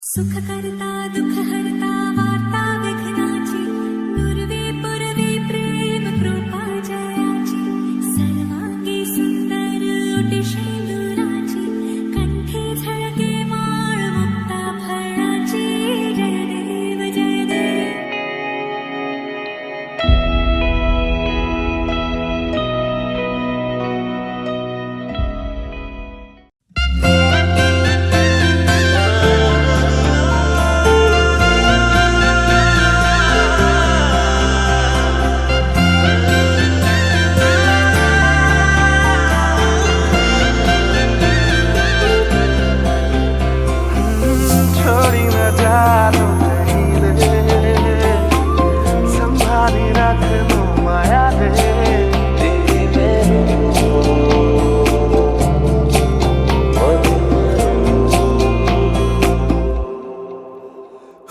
सुख करता दुख हरता वार्ता विघ्नाची नुरवी पुरवी प्रेम कृपा जयाची सर्वांगी सुंदर ओटी शेंदुराची कंठी झळके माळ मुक्ता फळाची जय देव जय देव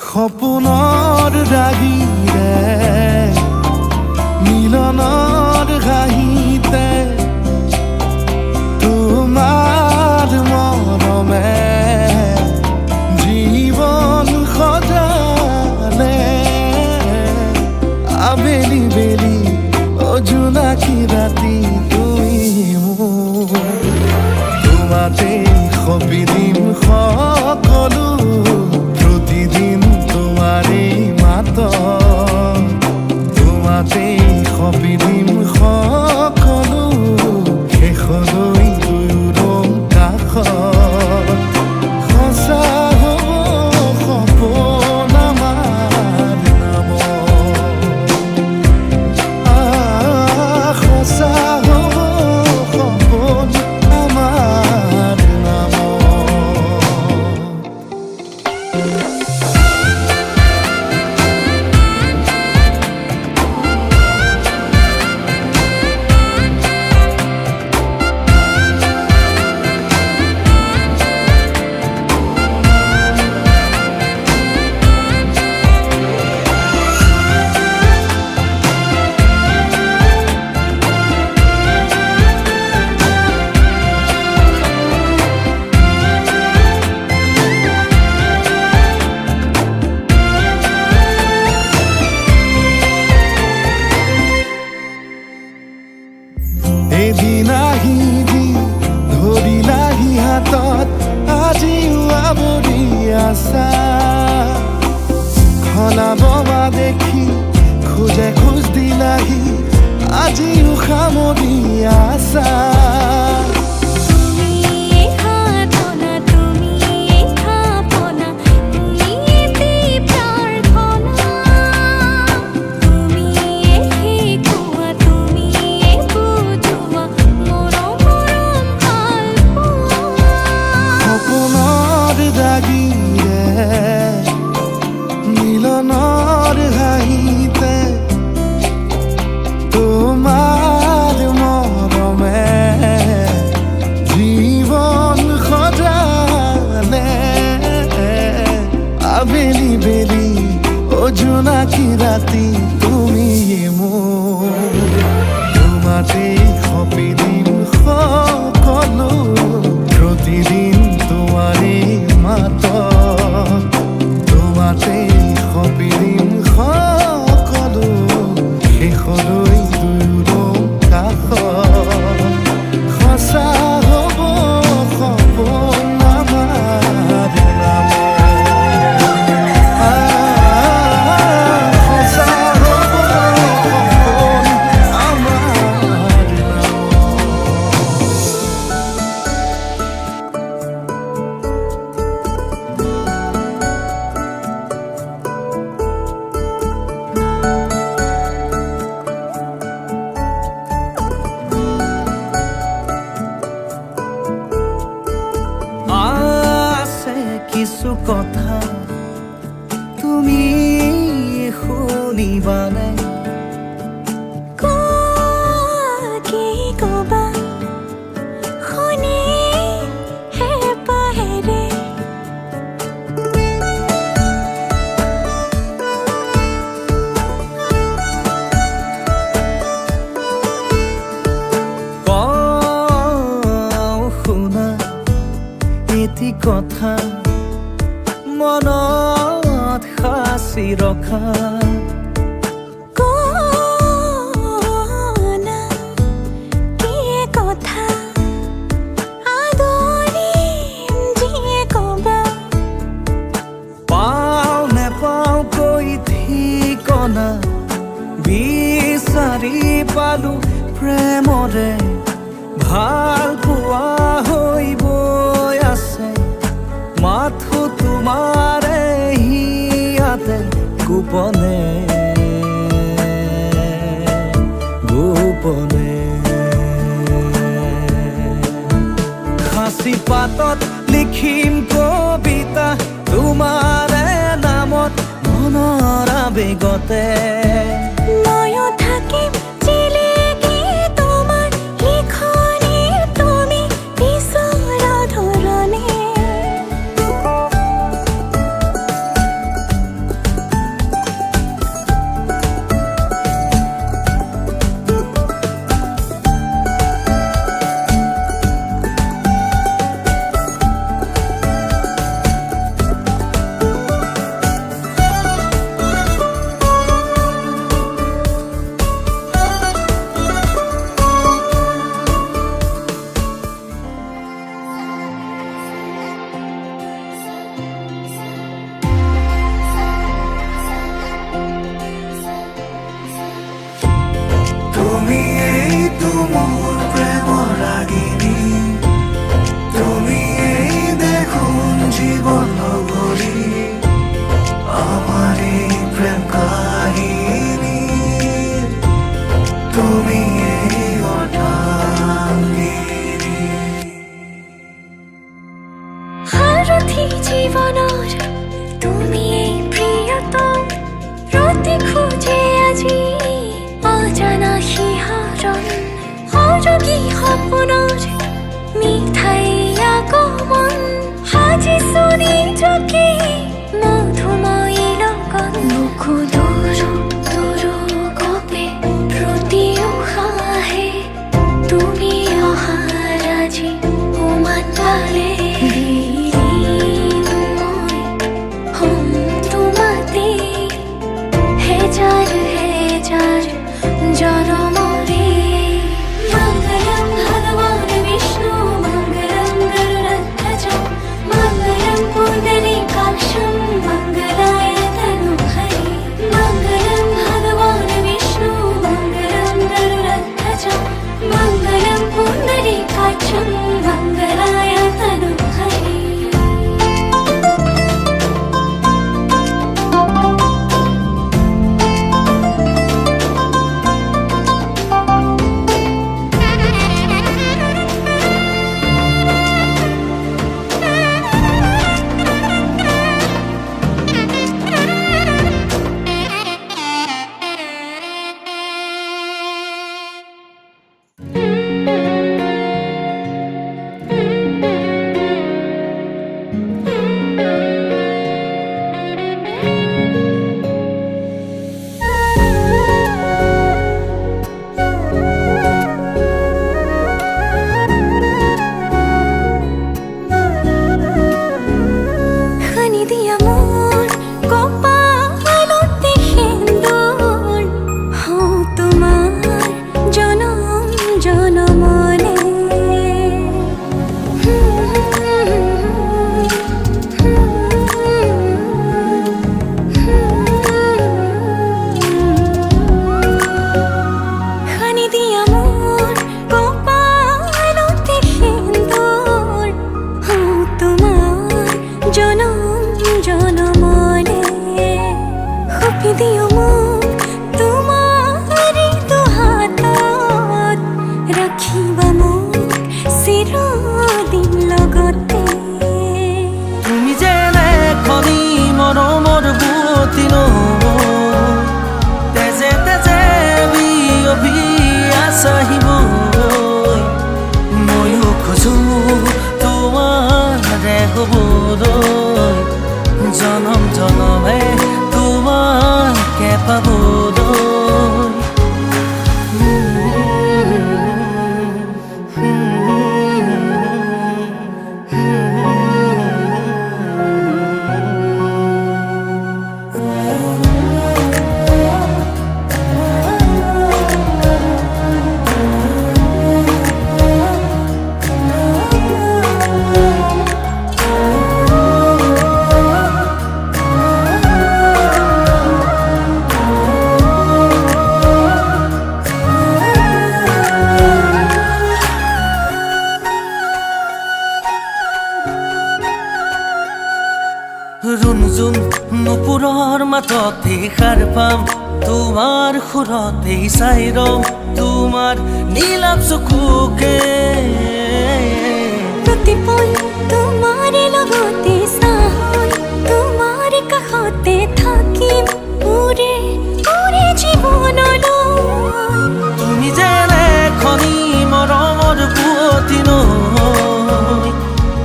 সপোনৰ ৰাগিৰে মিলনৰ হাঁহিতে তোমাৰ মৰমে জীৱন সজালে আবেলি বেলি অজোনাকী ৰাতি তুমি মোৰ তোমাতে সপিদিম সকলো প্ৰতিদিন তোমাৰে মাত তোমাতে সপিদিম সকলো শেষলৈ দুয়োৰং কাষত সঁচা হ'ব সপোন আমাৰ নামত সঁচা হ'ব সপোন আমাৰ নামত এদিন আহিবি ধৰিলাহি হাতত আজিও আৱৰি আছা খলাব বা দেখি খোজে খোজ দিলাহি আজিও সামৰি আছা মিলনৰ হাঁহিতে তোমাৰ মৰমে জীৱন সজালে আবেলি বেলি অজোনাকী ৰাতি তুমি মোৰ তোমাতে সপিদিম সকলো প্ৰতিদিন তোমাৰে মাত তোমাতে সপিদিম সকলো শেষলৈ দুয়োৰং কাষত সঁচা হ'ব সপোন আমাৰ সঁচা হ'ব সপোন আমাৰ কিছু কথা তুমি শুনিবানে কি কবা শুনি হেঁপাহেৰে কওঁ শুনা এটি কথা মনত সাঁচি ৰখা কোনা কি কথা আদৰিম যিয়ে ক'বা পাওঁ নেপাওঁ কৈ ঠিকনা বিচাৰি পালো প্ৰেমৰে ভাল পোৱা হৈ বৈ আছে মাথো তোমাৰে হিয়াতে গোপনে গোপনে সাঁচি পাতত লিখিম কবিতা তোমাৰে নামত মনৰ আবেগতে ময়ো থাকিম জিলিকি তোমাৰ লিখনি তুমি বিচৰা ধৰণে তুমি এই মোৰ প্ৰেমৰ ৰাগিনী তুমি এই দেখোন জীৱন নগৰী আমাৰ এই প্ৰেম কাহিনী তুমি এই অৰ্ধাংগিনী সাৰথি জীৱনৰ তুমি এই প্ৰিয়তম ৰাতি খোজে আজি অজানা শিহৰণ সৰগী সপোনৰ মিঠাই আগমন সাজিছো নিজকে মধুময়ী লগত মোকো দূৰ দূৰ গপে প্ৰতি উশাহে তুমি অহাৰ আজি উমান পালে হম তোমাতে হেজাৰ হেজাৰ জনমরে মঙ্গলম ভগবান বিষ্ণু মঙ্গলম গরুড়ধ্বজ মঙ্গলম পুণ্ডরীকাক্ষম মঙ্গলায় তনুহরি মঙ্গলম ভগবান বিষ্ণু মঙ্গলম গরুড়ধ্বজ মঙ্গলম পুণ্ডরীকাক্ষম মঙ্গলায় তনুহরি জনম জনমে তোমাকে পাবলৈ ৰুণজুন নুপুৰৰ মাততে সাৰ পাম তোমাৰ সুৰতে চাই ৰম তোমাৰ নীলাভ চকুকে प्रतिपल तुम्हारे लगते साहल तुम्हारे काखते থাকিম पूरे पूरे जीवनলৈ তুমি যেনে খনি মৰমৰ পুৱতি নৈ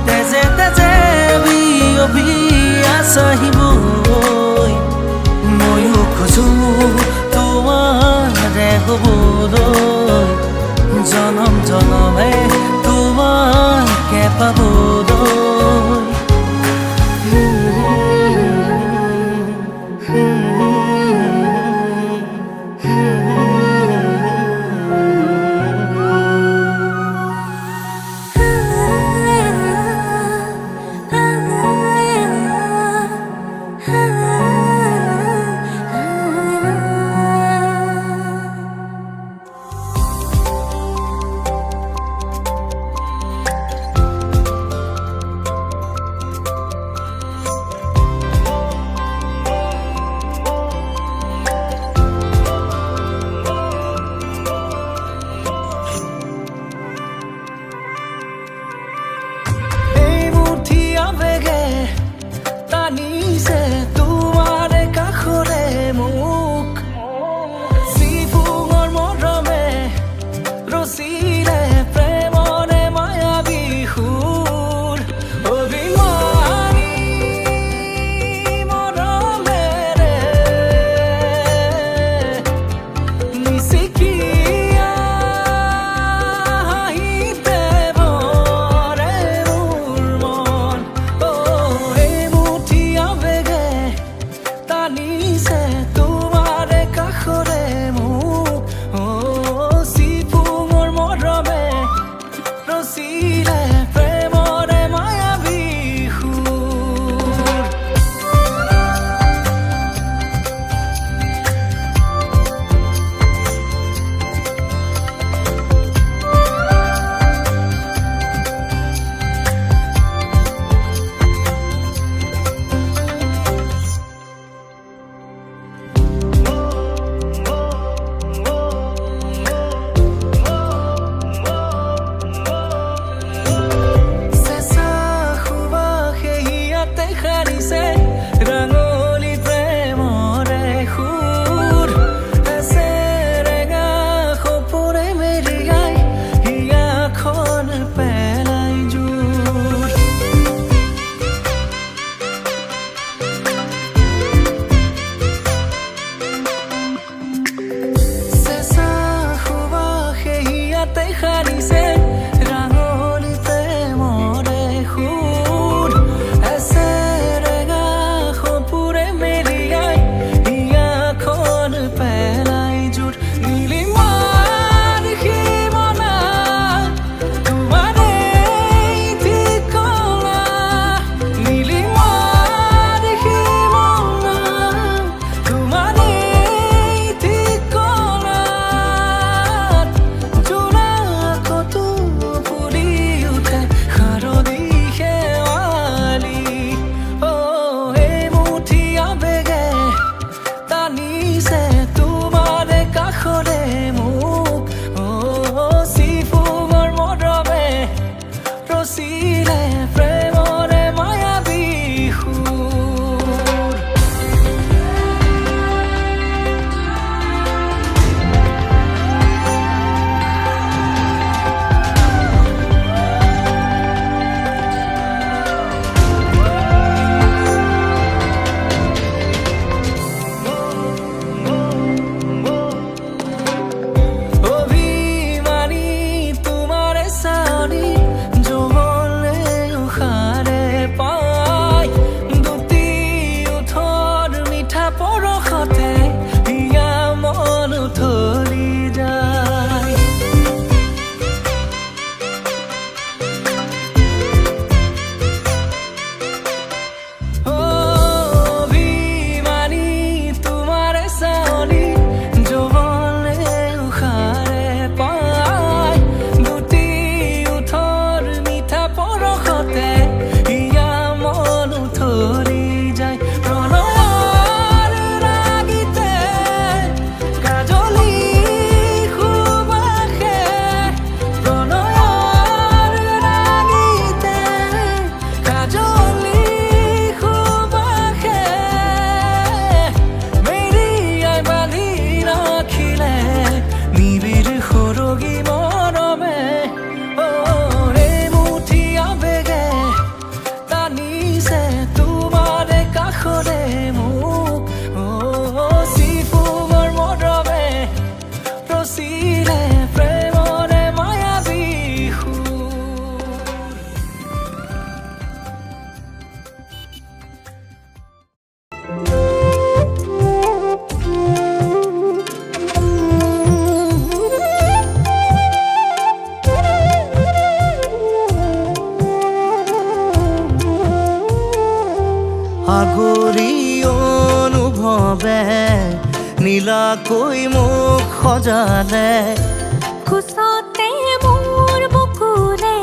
তেজে তেজে বিয়পি আছাহিবই ময়ো খোজো তোমাৰে হ'বলৈ জনম জনমে তোমাকে পাবলৈ আছে তোমাৰে কাষৰে মোক চিফুমৰ মৰমে ৰচিলে প্ৰেমৰে মায়াবী আগৰি অনুভৱে নীলাকৈ মোক সজালে কোচতে মোৰ বুকুৰে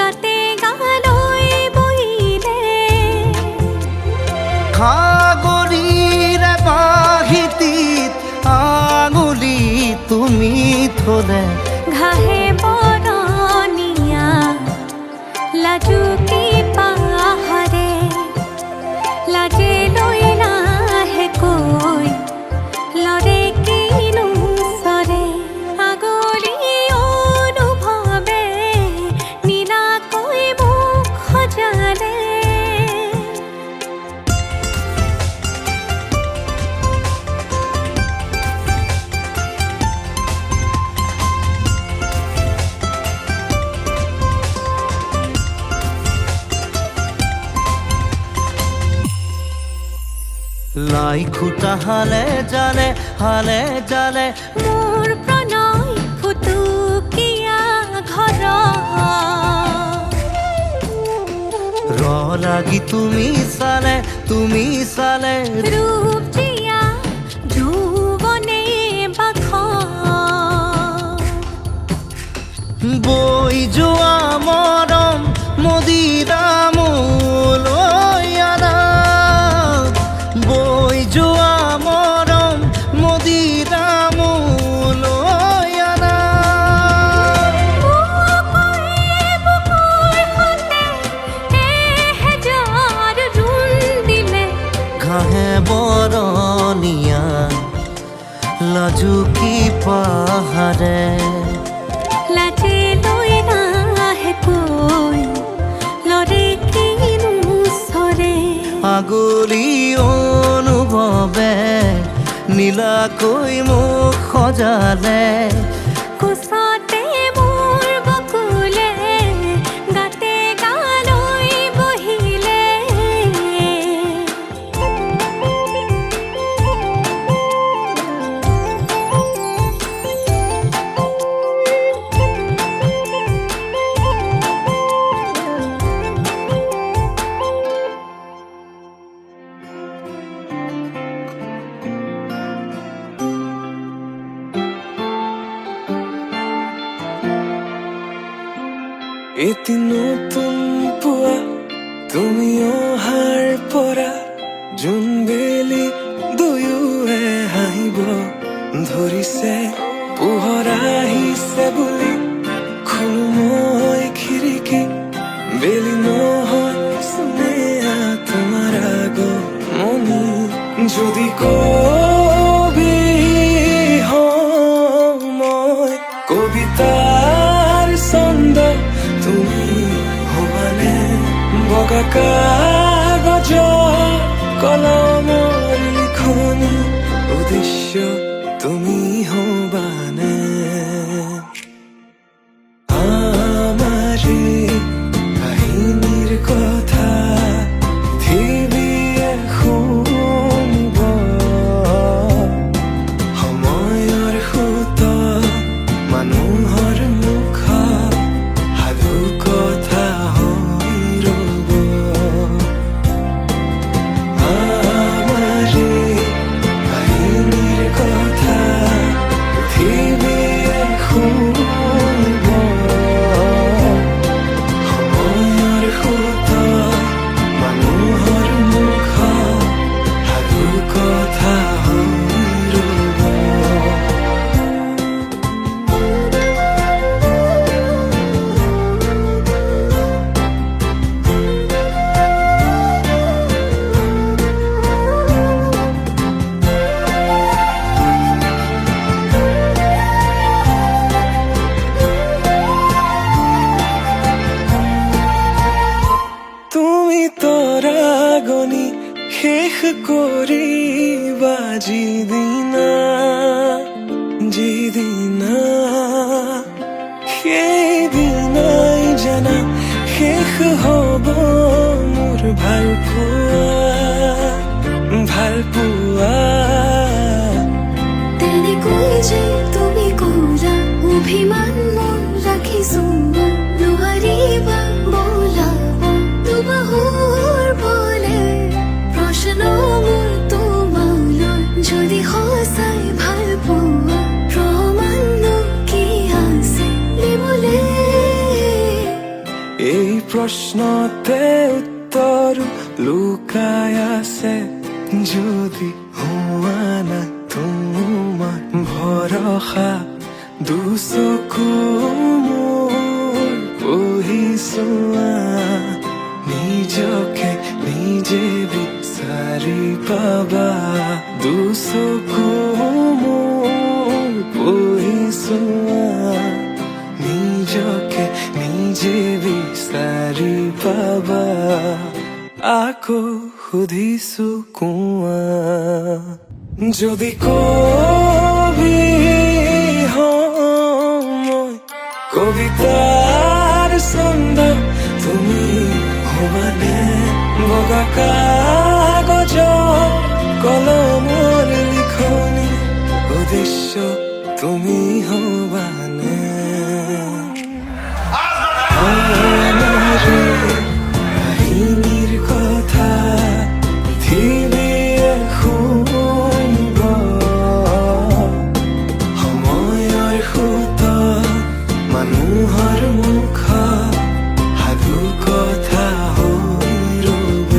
গাতে গালৈ বহিলে সাগৰীৰে বাহিতিত আঙুলি তুমি থলে ঘাহে বৰণীয়া লাজুকী পাহাৰে লাজে লৈ নাহে কৈ লৰে কিনো চৰে আগলি অনুভৱে নীলাকৈ মোক সজালে লাই খুটা হালে জালে মোৰ প্ৰণয় ফুটুকীয়া ঘৰ ৰ লাগি তুমি চালে ৰূপ জিয়া যৌৱনে বাখ বৈ যোৱা মৰম মদিৰা মোলৈ আনা বৈ যোৱা মৰম মদিৰা মোলৈ আনা ঘাহে বৰণীয়া লাজুকী পাহাৰে লাজে লৈ নাহে কৈ লৰে কিনো চৰে আগলি অনুভৱে নীলাকৈ মোক সজালে কোচতে মোৰ বকুলে গাতে গালৈ বহিলে এটি নতুন পুৱা তুমি অহাৰ পৰা জোনবেলি দুয়োৱে হাঁহিব ধৰিছে পোহৰ আহিছে বুলি খোলো মই খিৰিকী বেলি নহয় স্নেহা তোমাৰ আগমনি যদি কবি হওঁ মই কবিতাৰ ছন্দ তুমি হবানে বগা কাগজৰ কলমৰ লিখনি উদ্দেশ্য তুমি হবানে আমাৰে কাহিনীৰ কথা পৃথিৱীয়ে শুনিব সময়ৰ সোঁত মানুহৰ মুখত সাধু কথা হৈ ৰ'ব আমাৰে কাহিনীৰ কথা পৃথিৱী তৰাগনি শেষ কৰিবা যিদিনা সেইদিনাই জানা শেষ হ'ব মোৰ ভালপোৱা তেনেকৈ যে তুমি কৰা অভিমান মোৰ ৰাখিছো নোৱাৰিবা বোলাব দুবাহুৰ বলে প্ৰশ্ন মোৰ তোমালৈ যদি সঁচাই ভাল পোৱা প্ৰমাণনো কি আছে দিবলে এই প্ৰশ্নতে উত্তৰ লুকাই আছে যদি হোৱা না তোমাৰ ভৰসা দুচকু মোৰ পঢ়িছোৱা নিজকে নিজে বিচাৰি পাবা দুচকু মোৰ পঢ়িছোৱা নিজকে নিজে বিচাৰি পাবা আকৌ সুধিছো কোৱা যদি কবি মই কবিতাৰ ছন্দ তুমি হবানে বগা কাগজ কলমৰ লিখনি উদ্দেশ্য তুমি হবানে কাহিনীৰ কথা পৃথিৱীয়ে শুনিব সময়ৰ সোঁতত মানুহৰ মুখত সাধু কথা হৈ ৰ'ব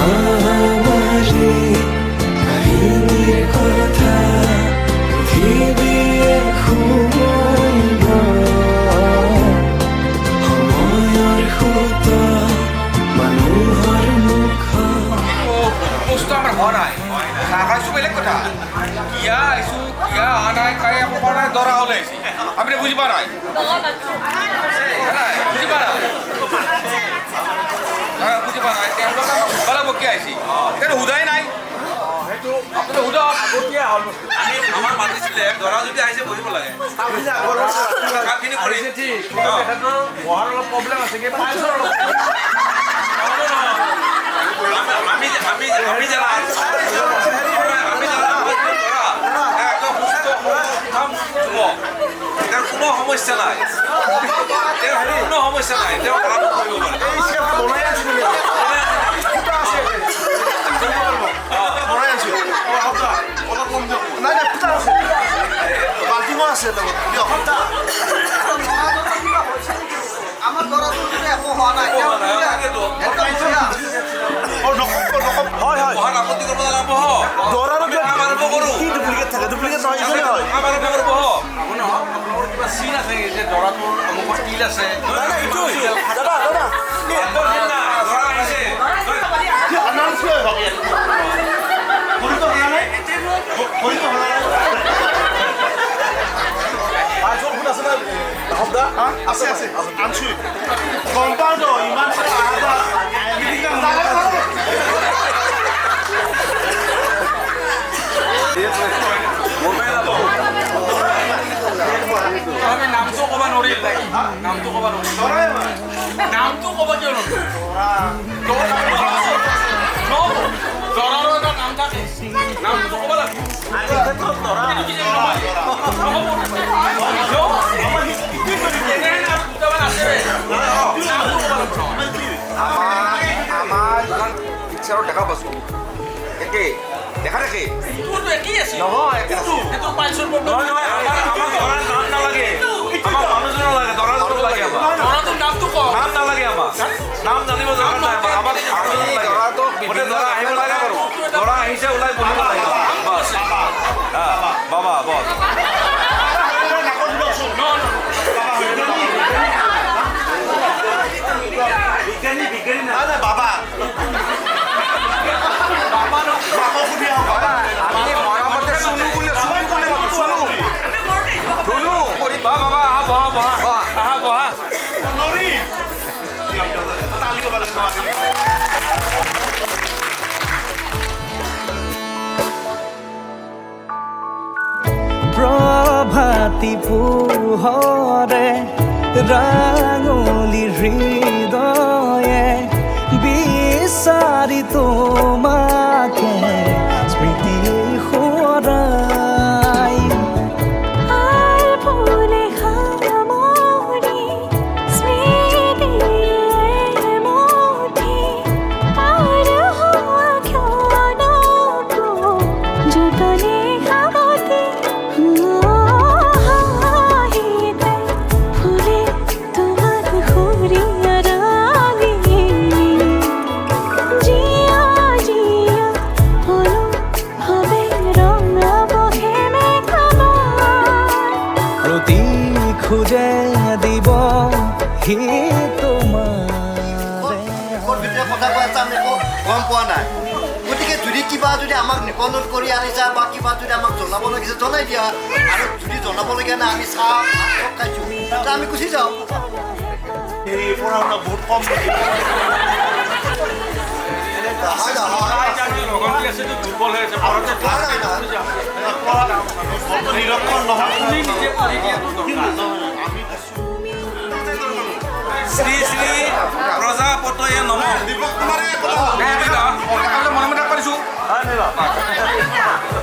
আমাৰে কাহিনীৰ কথা পৃথিৱীয়ে শুনিব সময়ৰ সোঁতত মানুহৰ মুখত বস্তু আমার হওয়া নাই খাইছো বেলেগ কথা কিয়া আইছো কিয়া অহা নাই কাই আকৌ কৰা নাই দৰা হলে আপুনি বুজি পা নাই বুজি পা নাই বুজি পা নাই তেওঁলোকে বলা বকি আইছি কিন্তু সোধাই নাই আপুনি সোধক আগতীয়া হ'ল আমাৰ মাতিছিলে দৰা যদি আহিছে বহিব লাগে কামখিনি কৰিছে ঠিক বহাৰ অলপ প্ৰব্লেম আছে কি আমি জানা কোনো সমস্যা নাই কোনো সমস্যা নাই তেওঁ কাম কৰিব আমাৰ দৰা তো একো হওয়া নাই বহাত আপত্তি কৰিব নালাগিব আৰম্ভ কৰোঁ কিবা চিন আছে যে দৰাটোৰ অমুকত তিল আছে আছে আনছো কম্পাউণ্ড ইমান আমি নামটো ক'ব নোৱাৰিম নামটো ক'ব নোৱাৰিম নামটো ক'ব কিয় দৰাৰো এটা নাম থাকে নামটো ক'ব লাগিব আমাৰ দোকান পিকচাৰত দেখা পাইছোঁ একে দেখা দেখে নহয় নাম নালাগে আমাৰ মানুহজনৰ লাগে দৰাজনৰ লাগে দৰাটোৰ নামটো কওক নাম নালাগে আমাক নাম জানিব দৰকাৰ নাই আমাক দৰা আহিব লাগে দৰা আহিছে ওলাই বহিব লাগে বাবা বল বিজ্ঞানী বাবা বাবা প্ৰভাতী পোহৰে ৰাঙলী হৃদয়ে বিচাৰি তোমাকে স্মৃতি সোঁৱৰাই আর ভুলে খামরি স্মৃতির মধ্যে আর হওয়া ক্ষণকো যতনে খাবতে হাহিতে ফুলে তোমার খুরিয়া রাগে জিয়া জিয়া হলো হবে রঙা বহে মেঘামার প্ৰতি খোজে দিব সি তোমাৰে মোৰ ভিতৰত কথা কৈ আছা আমি একো গম পোৱা নাই গতিকে যদি কিবা যদি আমাক নিবন্ধন কৰি আনিছা বা কিবা যদি আমাক জনাব লাগিছে জনাই দিয়া আৰু যদি জনাবলগীয়া নাই আমি চাহ ভাত খাইছোঁ তেতিয়া আমি গুচি যাওঁ লগন দি আছে দুৰ্বল হৈ আছে শ্ৰী শ্ৰী প্ৰজাপতয়ে নম মনে কৰিছো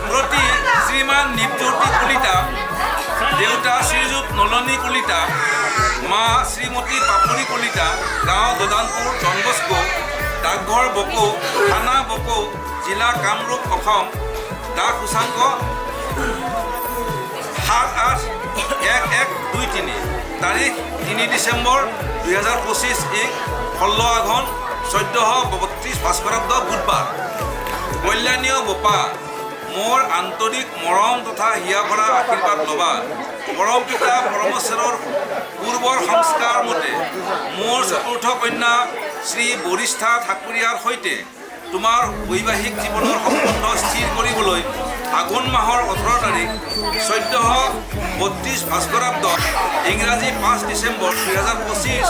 প্ৰতি শ্ৰীমান নিপজ্যোতি কলিতা দেউতা শ্ৰীযুত নলনী কলিতা মা শ্ৰীমতী পাপৰি কলিতা গাঁও দদানপুৰ ডনবস্কো ডাকঘৰ বকো থানা বকো জিলা কামৰূপ অসম ডাক সূচাংক 781123 তাৰিখ 3 ডিচেম্বৰ 2025 16 আঘোণ 1432 ভাস্কৰাব্দ বুধবাৰ কল্যাণীয় বোপা মোৰ আন্তৰিক মৰম তথা হিয়া ভৰা আশীৰ্বাদ ল'বা পৰম পিতা পৰমেশ্বৰৰ পূৰ্বৰ সংস্কাৰ মতে মোৰ চতুৰ্থ কন্যা শ্ৰী বৰিষ্ঠা ঠাকুৰীয়াৰ সৈতে তোমাৰ বৈবাহিক জীৱনৰ সম্বন্ধ স্থিৰ কৰিবলৈ আঘোণ মাহৰ 18 তাৰিখ 1432 ভাস্কৰাব্দ ইংৰাজী 5 ডিচেম্বৰ 2025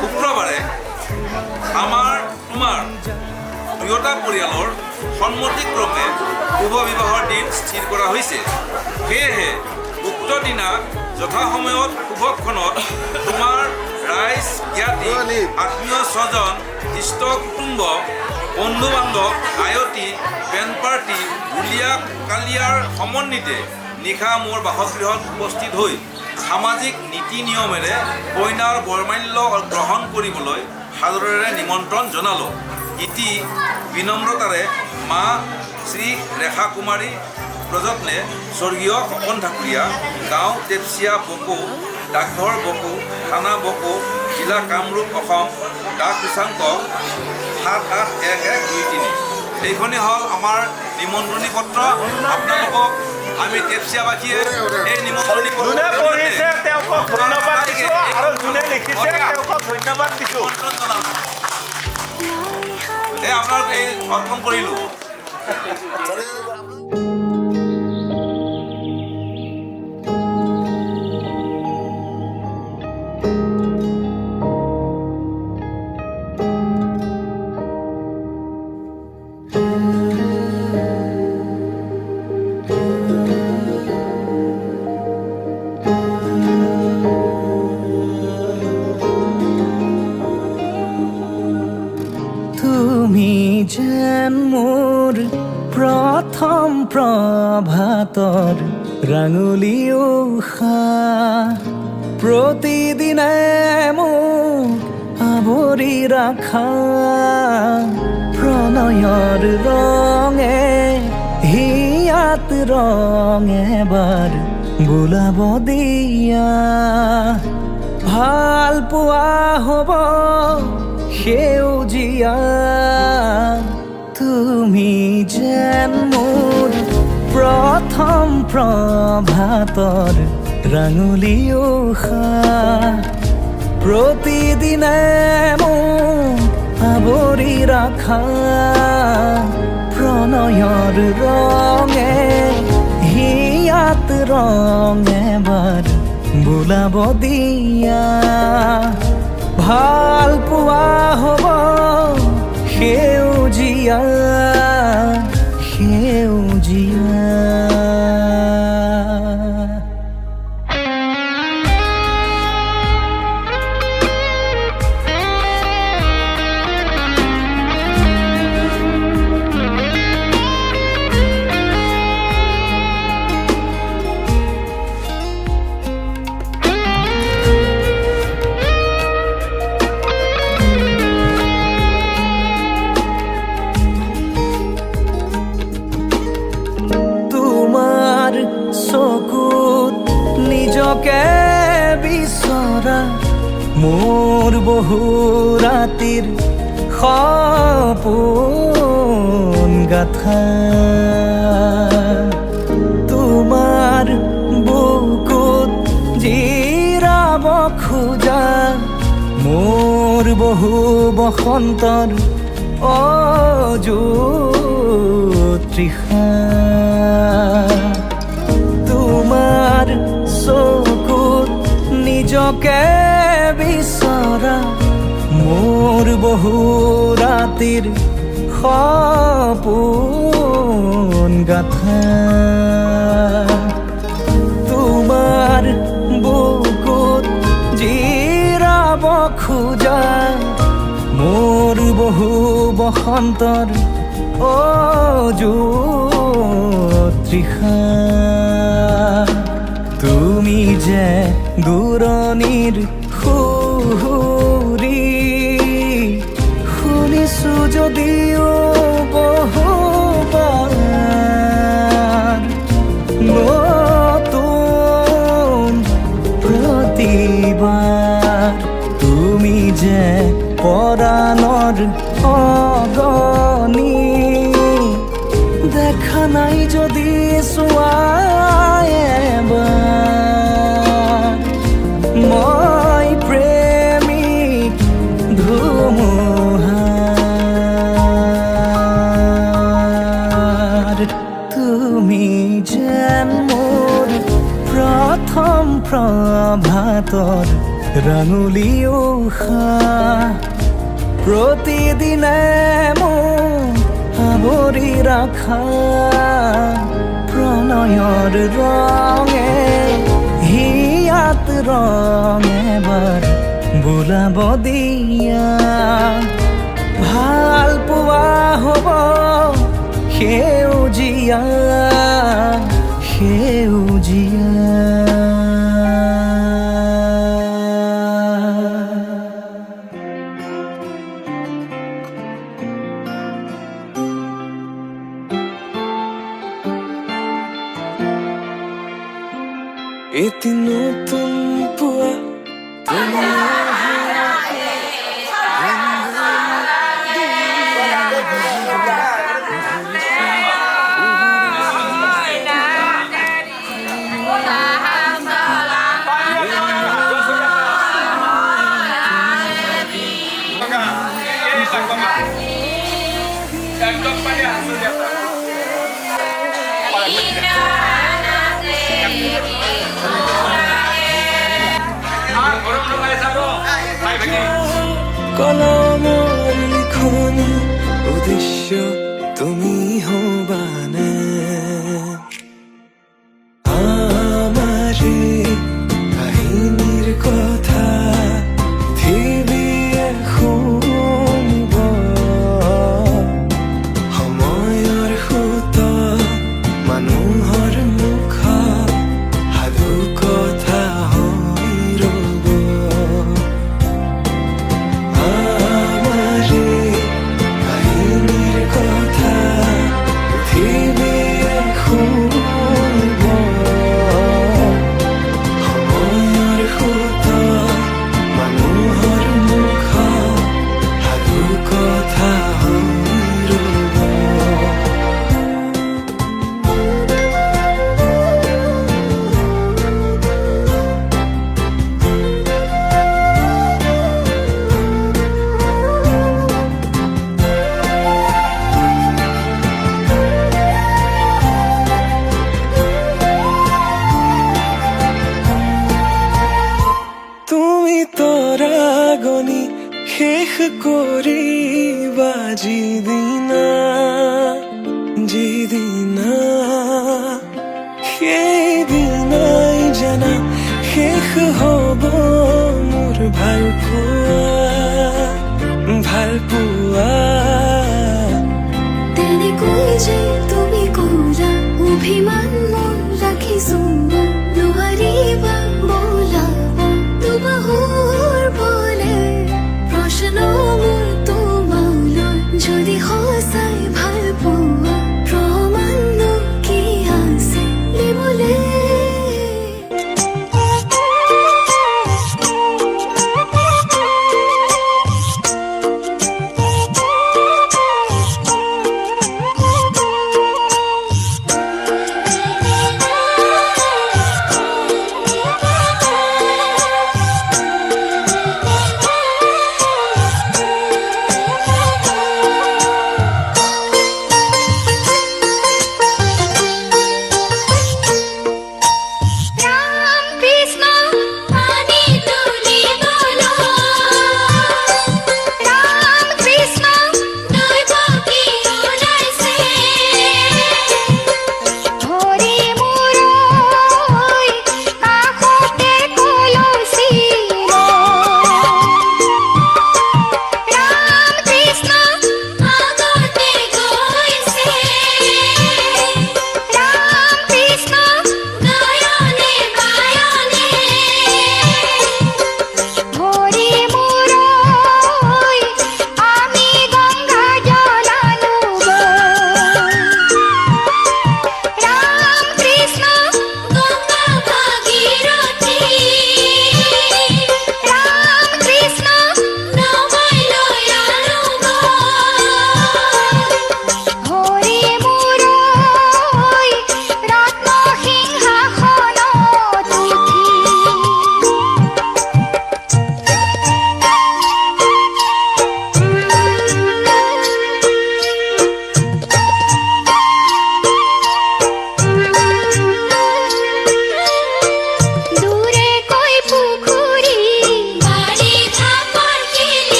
শুক্ৰবাৰে তোমাৰ দুয়োটা পৰিয়ালৰ সন্মতিক্ৰমে শুভ বিবাহৰ দিন স্থিৰ কৰা হৈছে সেয়েহে উক্ত দিনা যথাসময়ত শুভক্ষণত তোমাৰ ৰাইজ জ্ঞাতি আত্মীয় স্বজন ইষ্ট কুটুম্ব বন্ধু বান্ধৱ আয়তী বেণ্ড পাৰ্টি ঢুলীয়া কালিয়াৰ সমন্বিতে নিশা মোৰ বাসগৃহত উপস্থিত হৈ সামাজিক নীতি নিয়মেৰে কইনাৰ বৰমাল্য গ্ৰহণ কৰিবলৈ সাদৰেৰে নিমন্ত্ৰণ জনালোঁ ইতি বিনম্ৰতাৰে মা শ্ৰী ৰেখা কুমাৰী প্ৰযত্নে স্বৰ্গীয় সপন ঠাকুৰীয়া গাঁও টেপচিয়া বকো ডাকঘৰ বকো থানা বকো জিলা কামৰূপ অসম ডাক সূচাংক 781123 এইখনেই হ'ল আমাৰ নিমন্ত্ৰণী পত্ৰ আপোনালোকক আমি টেপচিয়াবাসীয়ে এই নিমন্ত্ৰণী আপোনালোক এই অৰ্পণ কৰিলোঁ তুমি যেন মোৰ প্ৰথম প্ৰভাতৰ ৰাঙলী উষা প্ৰতিদিনে মোক আৱৰি ৰাখা প্ৰণয়ৰ ৰঙে হিয়াত ৰং এবাৰ বোলাব দিয়া ভাল পোৱা হ'ব সেউজীয়া তুমি যেন মোৰ প্ৰথম প্ৰভাতৰ ৰাঙলী উষা প্ৰতিদিনে মোক আৱৰি ৰাখা প্ৰণয়ৰ ৰঙে হিয়াত ৰং এবাৰ বোলাব দিয়া ভাল পোৱা হ'ব বহু ৰাতিৰ সপোন গাথা তোমাৰ বুকুত জিৰাব খোজা মোৰ বহু বসন্তৰ অযুত তৃষা তোমাৰ চকুত নিজকে বিচৰা মোৰ বহু ৰাতিৰ সপোন গাথা তোমাৰ বুকুত জিৰাব খোজা মোৰ বহু বসন্তৰ অযুত তৃষা তুমি যে দূৰণিৰ সুৰি শুনিছো যদিও বহুবাৰ নতুন প্ৰতিবাৰ তুমি যে পৰাণৰ অগনি দেখা নাই যদি চোৱা এবাৰ মই প্ৰেমিক ধুমুহাৰ তুমি যেন মোৰ প্ৰথম প্ৰভাতৰ ৰাঙলী উশাহ প্ৰতিদিনে মোক আৱৰি ৰাখা প্ৰণয়ৰ ৰঙে হিয়াত ৰং এবাৰ বোলাব দিয়া ভাল পোৱা হ'ব সেউজীয়া এটি নতুন পুৱা কলমৰ লিখনি উদ্দেশ্য তুমি হবানে আমাৰে কাহিনীৰ কথা পৃথিৱীয়ে শুনিব সময়ৰ সোঁত মানুহৰ মুখত সাধু কথা হৈ ৰ'ব তৰাগনি শেষ কৰিবা যিদিনা সেইদিনাই জানা শেষ হ'ব মোৰ ভাল পোৱা তেনেকৈ যে তুমি ক'লা অভিমান মোৰ ৰাখিছো নোৱাৰিবা বোলাব তোমাহুৰ বলে প্ৰশ্ন মোৰ তোমালৈ যদি সঁচাই ভাল পোৱা প্ৰমাণ কি আছে দিবলে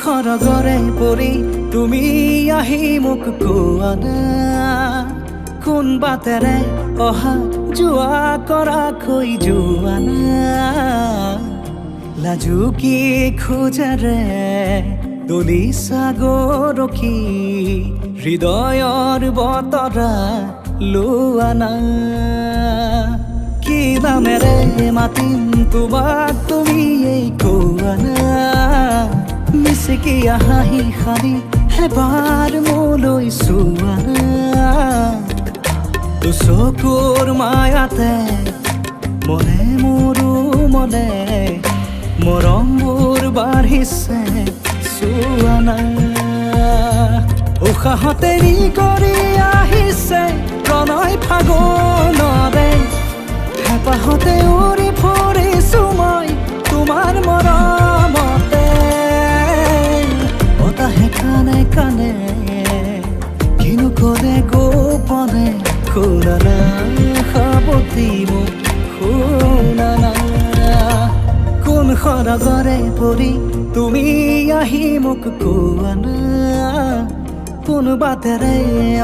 সৰগৰে পৰি তুমি আহি মোক কোৱা না কোন বাটেৰে অহা যোৱা কৰাকৈ যোৱা না লাজুকী খোজেৰে দলিছা গৰখি হৃদয়ৰ বতৰা লোৱা না কি নামেৰে মাতিম তোমাক তুমি এই কোৱা না মিচিকি হাঁহি সাৰি এবাৰ মোলৈ চোৱা না চকুৰ মায়াতে মনে মোৰো মনে মৰমবোৰ বাঢ়িছে চোৱা না উশাহতে নি কৰি আহিছে প্ৰণয় ফাগুনৰে হেঁপাহতে উৰি ফুৰিছো মই তোমাৰ মৰমতে বতাহে কানে কানে কিনো ক'লে গোপনে শুনা না সাৱতি মোক শুনা না কোন সৰগৰে পৰি তুমি আহি মোক কোৱা না কোন বাটেৰে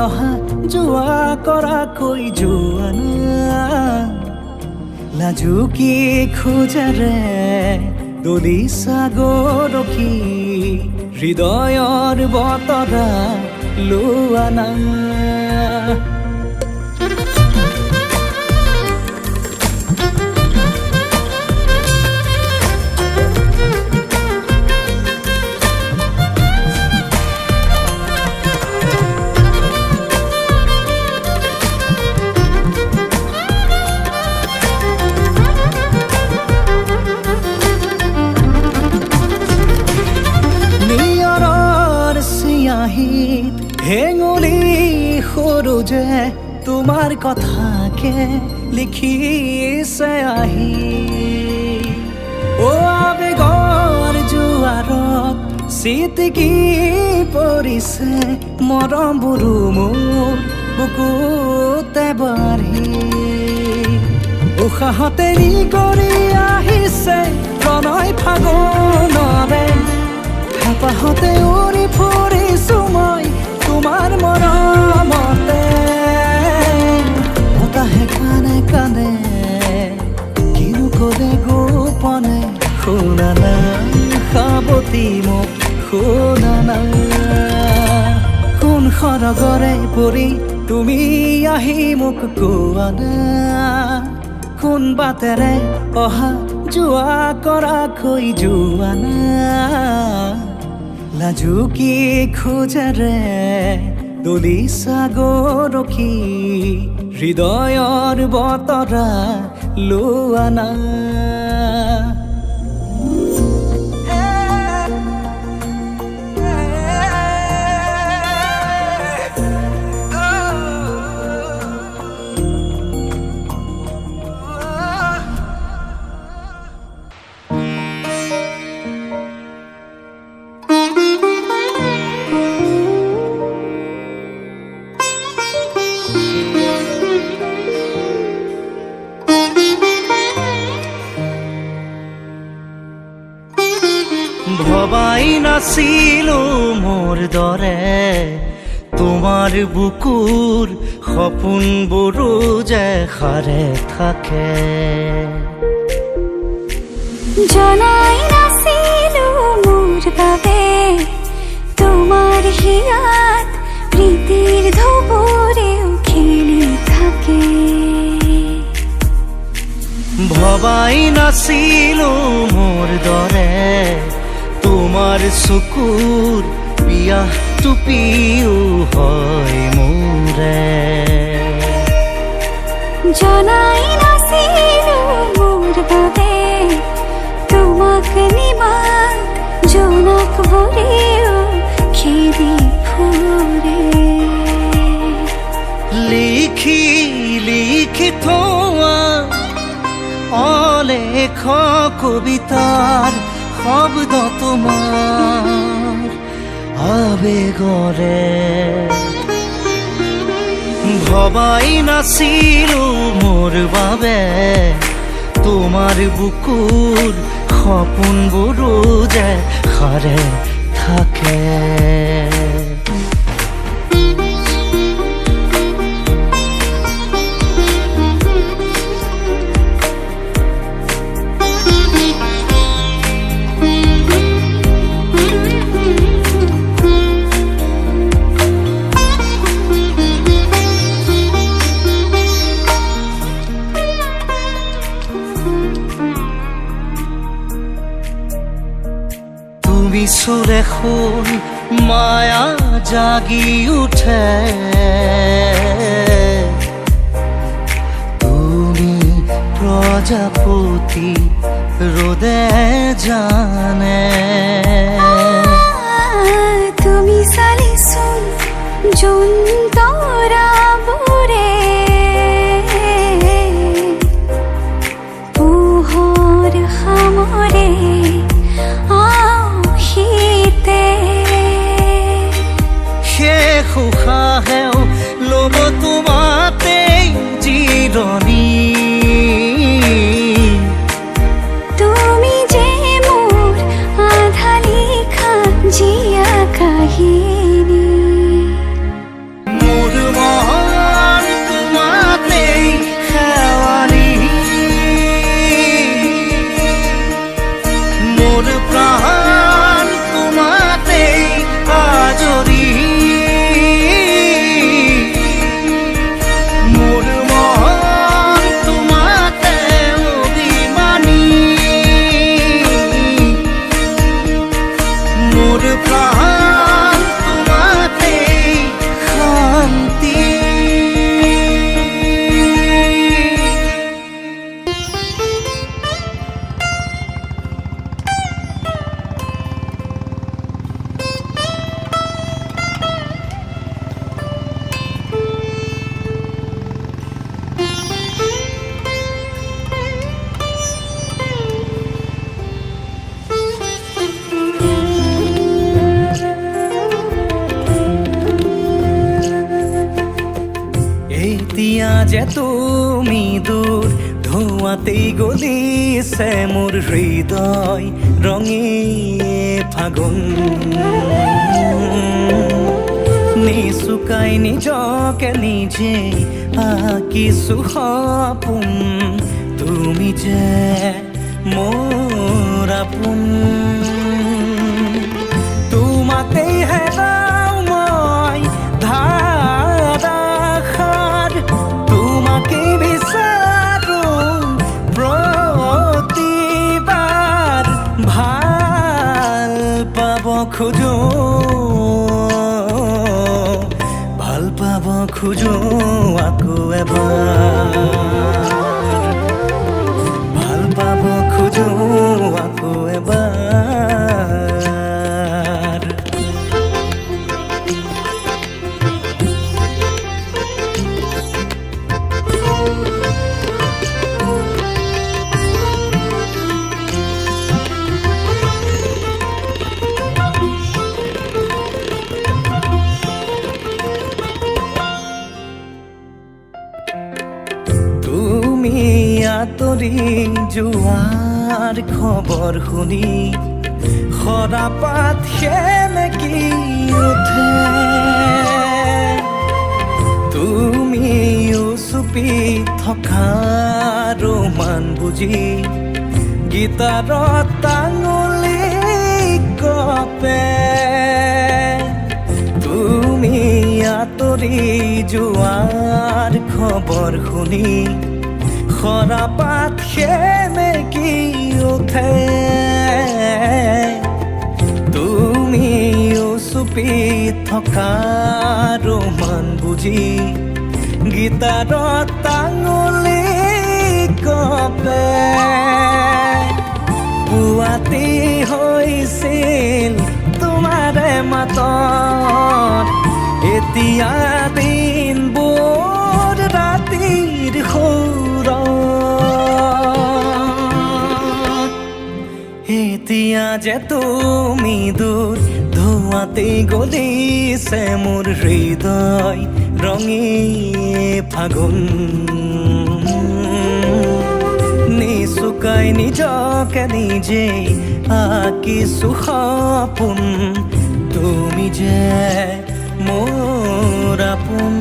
অহা যোৱা কৰাকৈ যোৱা না লাজুকী খোজেৰে দলিছা গৰখি হৃদয়ৰ বতৰা লোৱা না হেঙুলি সৰু যে তোমাৰ কথাকে লিখিছে আহি আবেগৰ জোৱাৰত চিটিকি পৰিছে মৰমবোৰো মোৰ বুকুতে বাঢ়ি উশাহতে নি কৰি আহিছে প্ৰণয় ফাগুনৰে হেঁপাহতে উৰি ফুৰিছো মই তোমাৰ মৰমতে বতাহে কানে কানে কিনো ক'লে গোপনে শুনা না সাৱতি মোক শুনা না কোন সৰগৰে পৰি তুমি আহি মোক কোৱা না কোন বাটেৰে অহা যোৱা কৰাকৈ যোৱা না লাজুকী খোজেৰে দলিছা গৰখি হৃদয়ৰ বতৰা লোৱা না ভবাই নাছিলো মোৰ দৰে তোমাৰ বুকুৰ সপোনবোৰো যে সাৰে থাকে জনাই নাছিলো মোৰ বাবে তোমাৰ হিয়াত প্ৰীতিৰ ধুবুৰেও খেলি থাকে ভবাই নাছিলো মোৰ দৰে তোমাৰ চকুৰ পিয়াহ টুপিও হয় মোৰে জনাই নাছিলো মোৰ বাবে তোমাক নিমাত জোনাক ভৰেও খেদি ফুৰে লিখি লিখি থোৱা অলেখ কবিতাৰ শব্দ তোমাৰ আবেগৰে ভবাই নাছিলো মোৰ বাবে তোমাৰ বুকুৰ সপোনবোৰো যে সাৰে থাকে। তুমি সুৰে শুন মায়া জাগি উঠে, তুমি প্ৰজাপতি ৰোদে জানে। তুমি চালিচোন যোন তৰাবোৰে পোহৰ সামৰে আহিতে। শেষ উশাহেও ল'ব তোমাতেই জিৰণি। তুমি যে মোৰ আধা লিখা জীয়া কাহিনী। মোৰ মন তোমাতেই শেৱালি, মোৰ প্ৰাণ তোমাতেই আজৰি। মোৰ মন তোমাতে অভিমানী, মোৰ প্ৰাণ তোমাতেই শান্তি। এতিয়া যে তুমি দূৰ, ধোঁৱাতেই গলিছে মোৰ হৃদয় ৰঙী ফাগুন। নিচুকাই নিজকে নিজে আঁকিছো সপোন, তুমি যে মোৰ আপোন। তোমাতেই হেৰাও মই ধাৰাসাৰ, তোমাকে বিচাৰো প্ৰতিবাৰ। ভাল পাব খোজো, ভাল পাব খোজো আকৌ এবাৰ। ভাল পাব খোজো আকৌ এবাৰ। তুমি আঁতৰি যোৱাৰ খবৰ শুনি সৰাপাত সেমেকি উঠে। তুমি চুপি থকা ৰোমান বুজি গীতাৰত টাঙুলি কপে। তুমি আঁতৰি যোৱাৰ খবৰ শুনি সৰাপাত সেমেকি উঠে। তুমি চুপি থকা ৰোমান বুজি গীতাৰত টাঙুলি কপে। পুৱাতি হৈছিল তোমাৰে মাতত, এতিয়া দিনবোৰ ৰাতিৰ সুৰত। এতিয়া যে তুমি দূৰ, ধোঁৱাতেই গলিছে মোৰ হৃদয় ৰঙী ফাগুন। নিচুকাই নিজকে নিজেই আঁকিছো সপোন তুমি যে মোৰ আপোন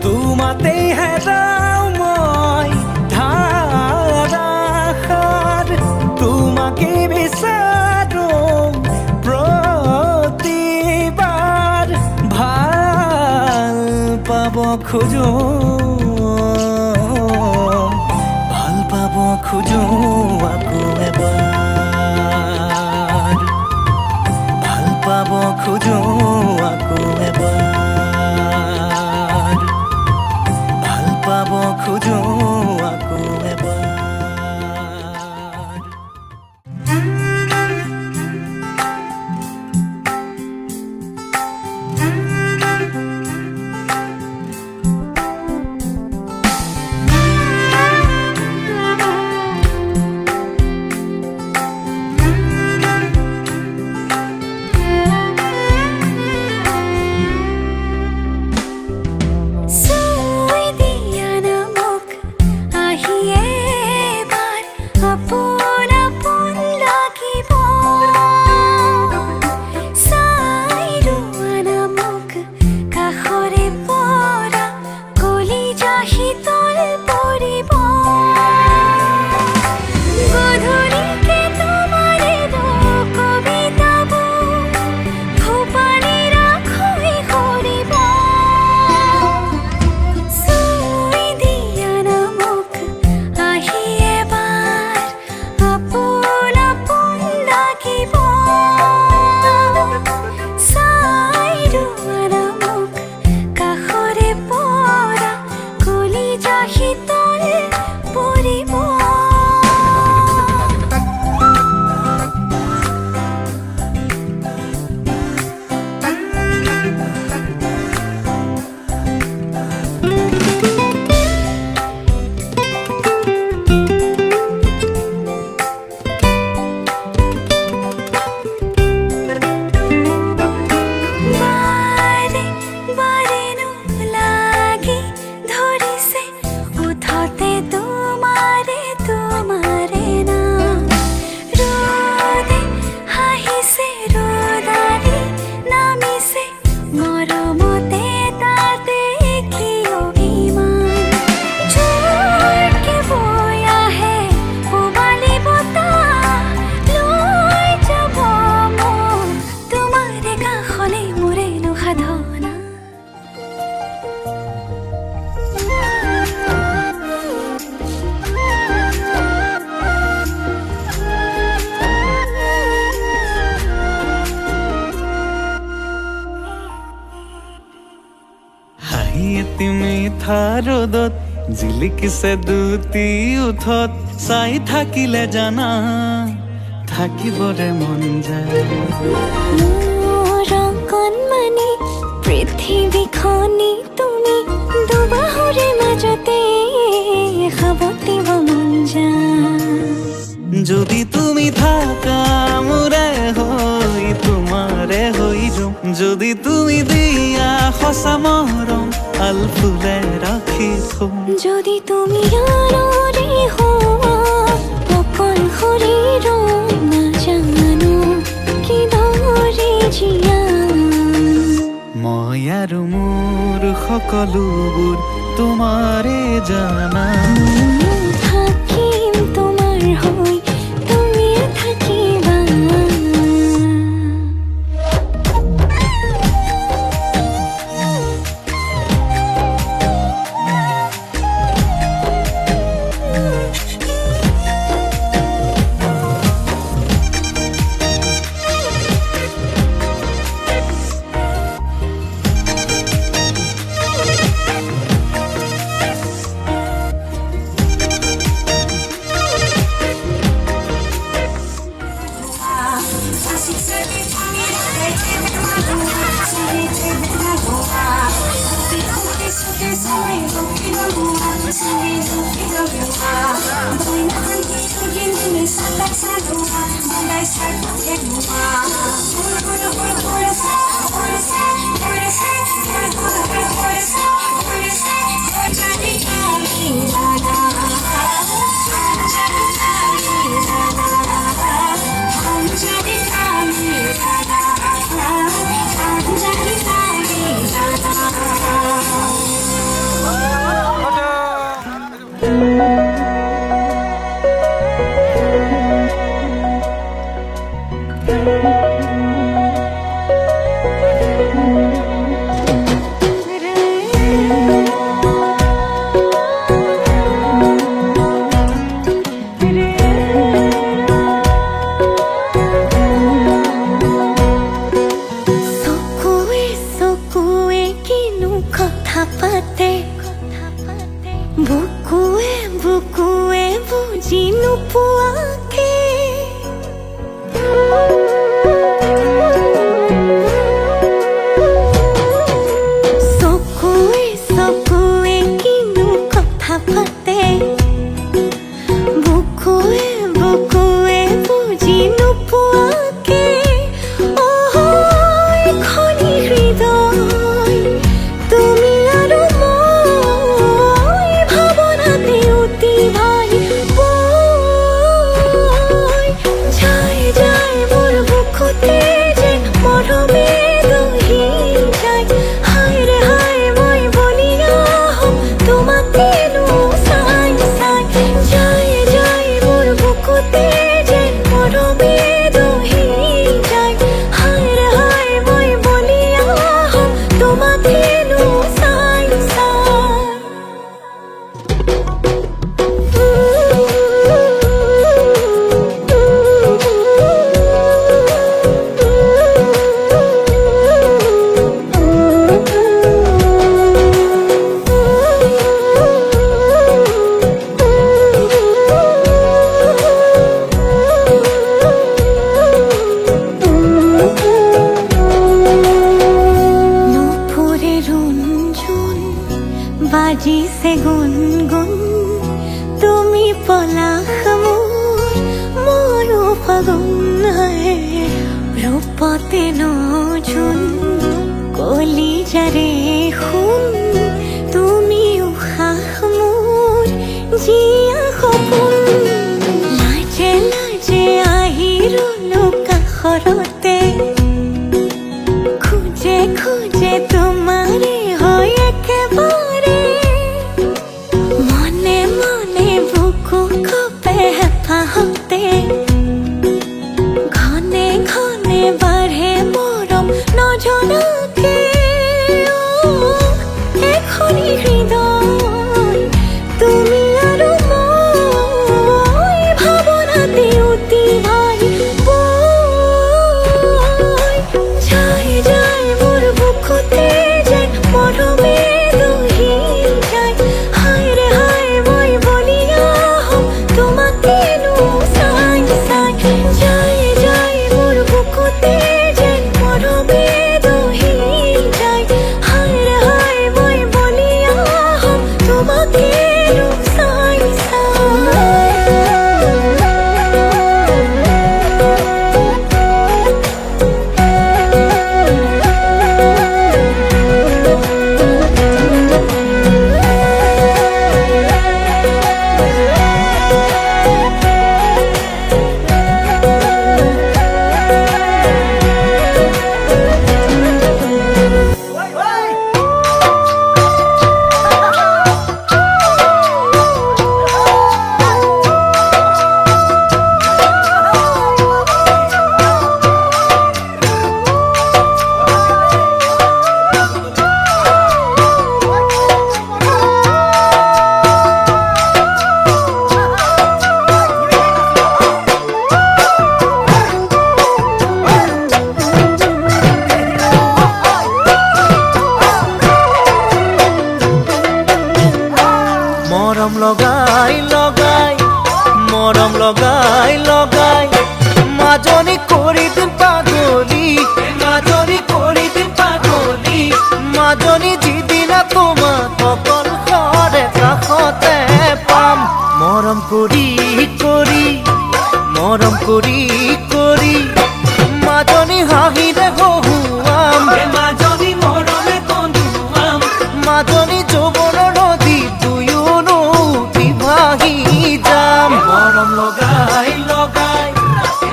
তোমাতেই হেৰাও মই ধাৰাসাৰ তোমাকে বিচাৰো প্ৰতিবাৰ ভাল পাব খোজো খোজো আকৌ এবাৰ ভাল পাব খোজো আকৌ এবাৰ ভাল পাব খোজো আকৌ এবাৰ ৰ'দত জিলিকিছে দুটি উঠত চাই থাকিলে জানা থাকিবৰে মন যায় কণমানি পৃথিৱীখনি তুমি দুবাহুৰে মাজতে খাবতিব মন যায় যদি তুমি থাকা মোৰে হৈ তোমাৰে হৈ যাম যদি তুমি দিয়া সঁচা মৰম আল ফুলে ৰাখি থম যদি তুমি আনৰে হোৱা অকল শৰীৰ নাজানো কি দৰে জীয়া মই আৰু মোৰ সকলোবোৰ তোমাৰে জানা থাকিম তোমাৰ হৈ তুমি থাকিবা বুকুৱে বুকুৱে বুজি নোপোৱাকে চকুৱে চকুৱে কিনো কথা পাতে বুকুৱে বুকুৱে বুজি নোপোৱাকে খনি হৃদয় তুমি আৰু মই ভাৱনাতে অতি ভাই যায় যায় মোৰ বুকুতে যেন মৰমে দহি যায় হায় ৰে হায় মই বলিয়া হম তোমাকেনো চাই চাই যায় যায় মোৰ বুকুতে যেন মৰমে দহি যায় হায় ৰে হায় মই বলিয়া হম তোমাকেনো চাই নুপুৰে ৰুঞ্জুন বাজিছে গুনগুন তুমি পলাশ মোৰ মনো ফাগুন ৰূপতে নজুন কলিজাৰে শুন তুমি উশাহ মোৰ জীয়া সপোন লাজে লাজে আহি ৰলো কাষৰতে খুঁজে খুঁজে তোমাৰে হয় একেবাৰে মনে মনে বুকু কপে হেঁপাহতে ঘনে ঘনে বাঢ়ে মৰম নজনাকে এখনি হৃদয় তুমি আৰু মই ভাৱনাতে অতি ভাই যায় যায় মোৰ বুকুতে যেন মৰমে দহি যায় হায় ৰে হায় মই বলিয়া হম তোমাকেনো চাই চাই যায় যায় মোৰ বুকুতে যেন মৰমে দহি যায় হায় ৰে হায় মই বলিয়া হম তোমাকেনো চাই মৰম লগাই লগাই মৰম লগাই লগাই মাজনী কৰি দিম পাগলী মাজনী কৰি দিম পাগলী মাজনী যিদিনা তোমাক অকল ঘৰে কাষতে পাম মৰম কৰি কৰি মৰম কৰি কৰি মাজনী হাঁহিৰে হহুৱাম মাজনী মৰমে কন্দুৱাম মাজনী যৌৱনৰ নদী দুয়োনো ভাহি যাম মৰম লগাই লগাই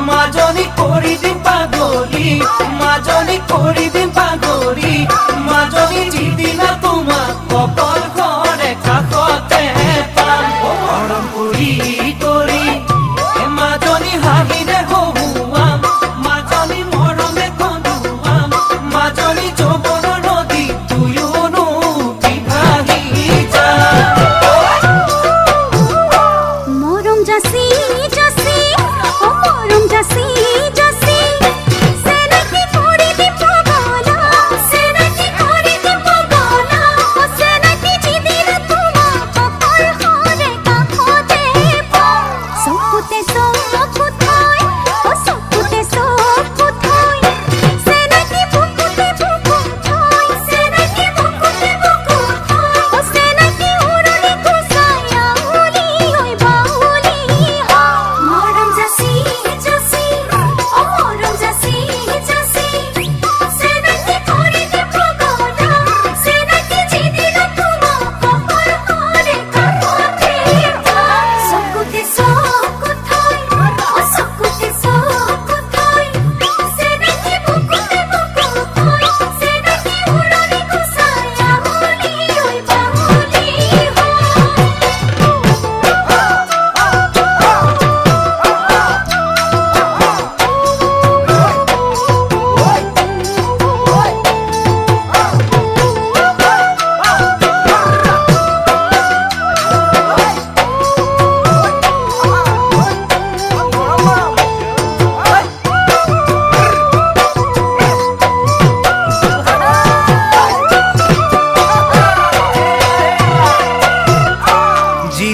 মাজনী কৰি দিম পাগলী মাজনী কৰি দিম পাগলী মাজনী যিদিনা তোমাক অকল ঘৰে কাষতে পাম মৰম কৰি কৰি মাজনী হাঁহিৰে হহুৱাম মাজনী মৰমে কন্দুৱাম মাজনী যৌৱনৰ নদী দুয়োনো ভাহি যাম মৰম জাচি জাচি মৰম জাচি জাচি সেনাকি কৰি দিব পাগলা সেনাকি কৰি দিব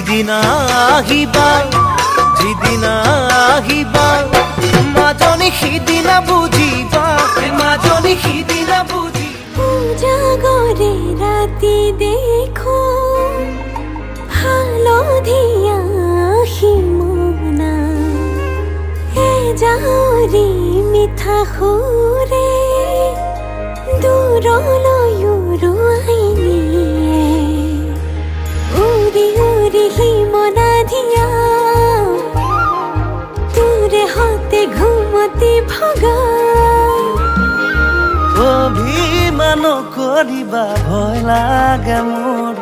যিদিনা আহিবা যিদিনা আহিবা মাজনী সিদিনা বুজিবা মাজনী সিদিনা বুজি জাগরে রাতি দেখো হালধিয়া হিমনা এ যাওরি মিঠা সুরে দূৰলৈ উৰুৱাই নিয়ে উৰি উৰি হিমনা ধিয়া তোৰে হতে ঘুমতি ভগা অভিমান কৰিবা ভয় লাগে মোৰ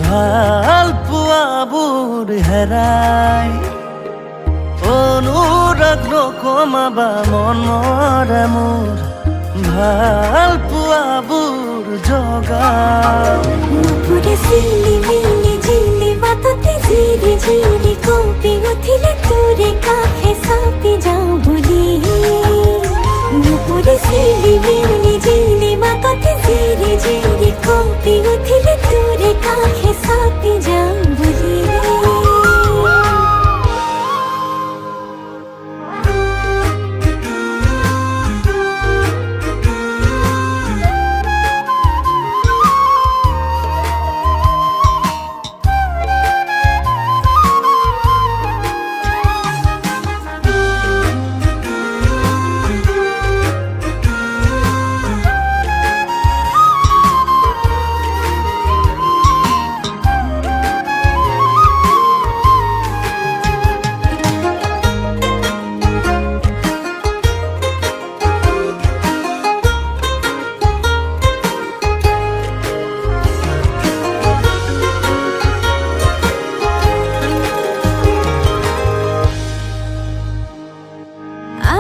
ভাল পোৱাবোৰ হেৰাই অনুৰাগ নকমাবা মনৰে মোৰ ভাল পোৱাবোৰ জগা নুপুরে সিলি মিলি ঝিলি বাততে ঝিরি ঝিরি কপি উঠিলে তোরে কাফে সাপি যাও বলি নুপুরে সিলি মিলি ঝিলি বাততে ঝিরি ঝিরি কপি উঠিলে তোরে কাফে সাপি যাও বলি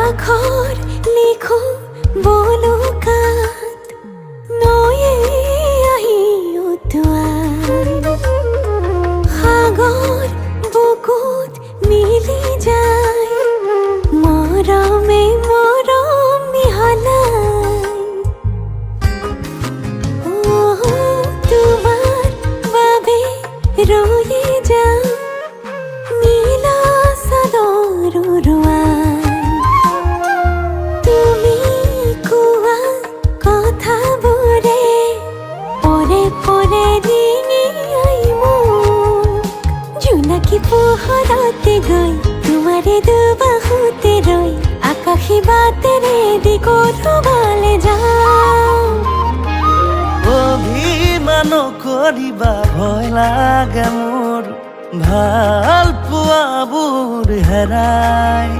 আখর লিখো বলো কাত নয়ে আহি উতুয়াই সাগর বুকুত মিলি যায় মৰমে মৰম মিহলাই তোমাৰ বাবে ৰৈ যাম নীলা চাদৰ উৰুৱাই তুমি কোৱা কথাবোৰে পৰে পৰে ৰিঙি আই মোক জোনাকী পোহৰতে গৈ তোমাৰে দুবাহুতে ৰৈ আকাশী বাটেৰে দি ক'ৰবালে যাওঁ অভিমান কৰিবা ভয় লাগে মোৰ ভাল পোৱাবোৰ হেৰাই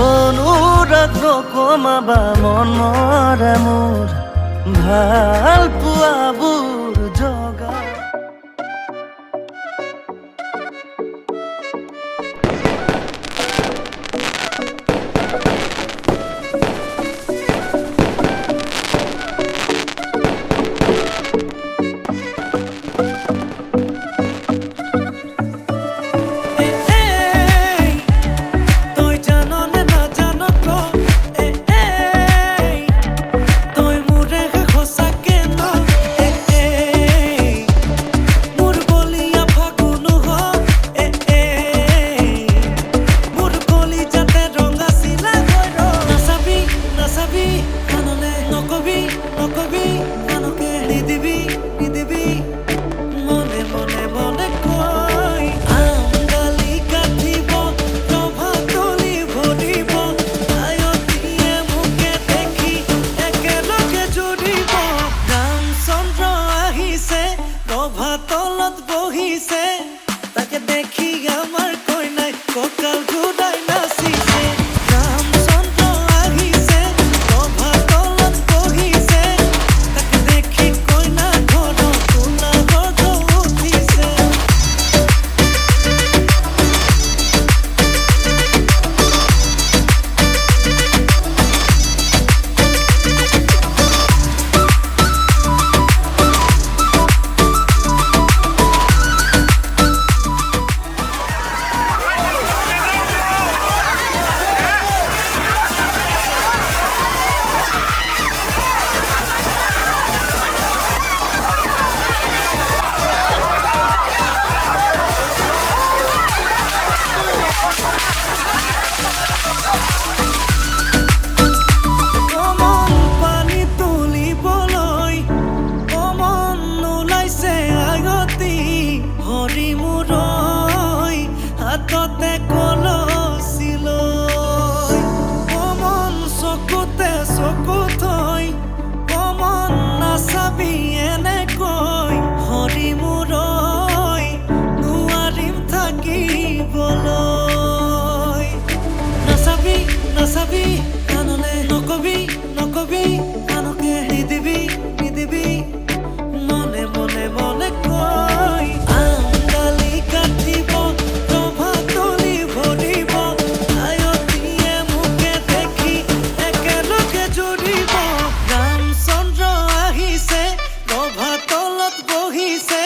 অনুৰাগ নকমাবা মনৰে মোৰ ভাল পোৱাবোৰ জগা হাতে কলচিলৈ কমন চকুতে চকু থৈ কমন নাচাবি এনেকৈ হৰি মূৰৈ নোৱাৰিম থাকিবলৈ নাচাবি নাচাবি কাণলে নকবি নকবি কাণকে নিদিবি নিদিবি মনে মনে মনে কৈ আঙালি কাটিব প্ৰভাতলি ভৰিব আয়তীয়ে মোকে দেখি একেলগে জুৰিব ৰামচন্দ্ৰ আহিছে প্ৰভাতলত বহিছে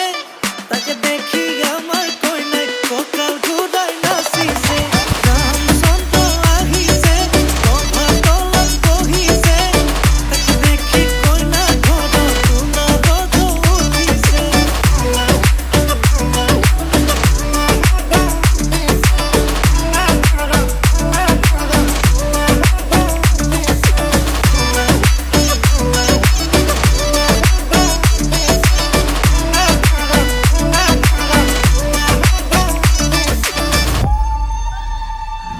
তাকে দেখি আমাৰ কইনাই কঁকাল ঘূৰাই নাচিছে ৰামচন্দ্ৰ আহিছে প্ৰভাতলত বহিছে তাকে দেখি কইনা ঘৰত সোণাগধ উঠিছে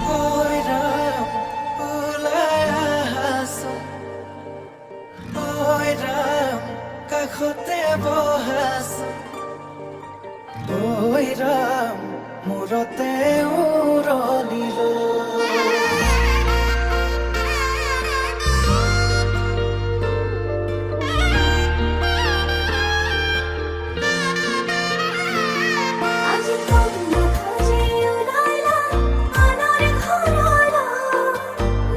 ঐ ৰাম ওলাই আহাচোন ঐ ৰাম কাষতে বহাচোন ঐ ৰাম মূৰতে উৰণি লৈ আজি কন্যা সাজে ওলাইলা আনৰ ঘৰলৈ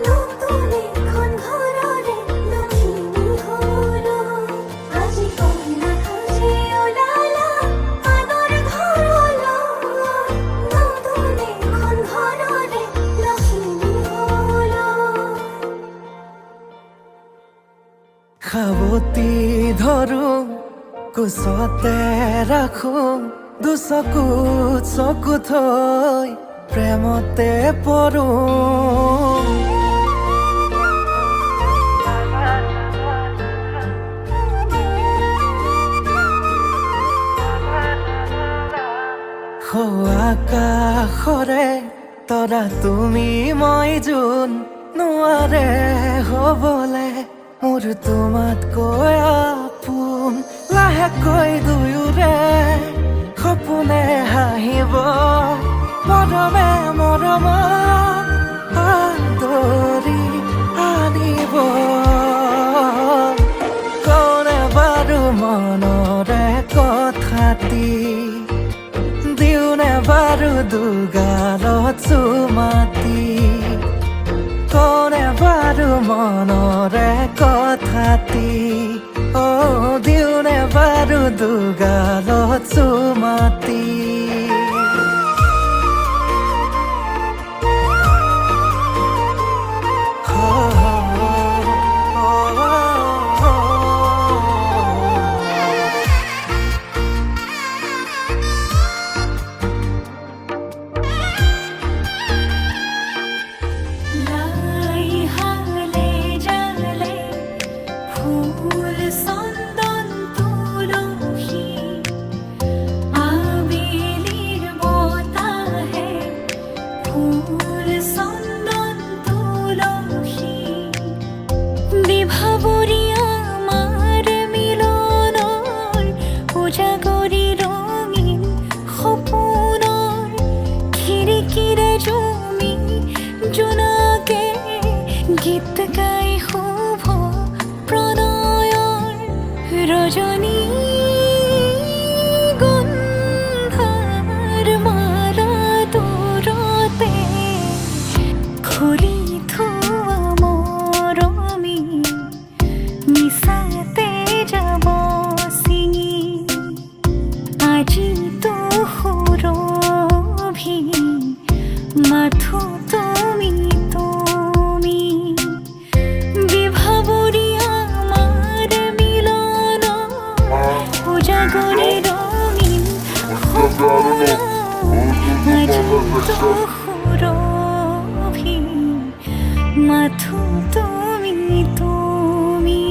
নতুন এখন ঘৰৰে লখিমী হ'ল আজি কন্যা সাজে ওলাইলা আনৰ ঘৰলৈ নতুন এখন ঘৰৰে লখিমী হ'ল সাৱতি ধৰো কোচতে ৰাখো দুচকুত চকু থৈ প্ৰেমতে পৰো আকাশৰে তৰা তুমি মই যোন নোৱাৰে হ'বলে মোৰ তোমাতকৈ আপোন লাহেকৈ দুয়োৰে সপোনে হাঁহিব মৰমে মৰম আদৰি আনিব কোনে বাৰু মনৰে কথাটি দিওনে বাৰু দুগালত চুমাতি কোনে বাৰু মনৰে কথাটি দিওনে বাৰু দুগালত চুমাতি লাই হালে জালে ফুল চন্দন তুলসী আবেলিৰ বতাহে ফুল চন্দন তুলসী বিভাবৰী আমাৰ মিলনৰ উজাগৰি ৰঙীন সপোনৰ খিৰিকীৰে জমি জোনাকে গীত গাই শুভ প্ৰণয়ৰ ৰজনী গন্ধাৰ মালা দূৰতে খুলি থোৱা মৰমী মিছাতে যাব ছিঙি আজি তো সুৰভি মাথো তুমি তুমি বিভাবৰী আমাৰ মিলন উজাগৰি ৰঙীন সপোন আজি তো সুৰভি মাথো তুমি তুমি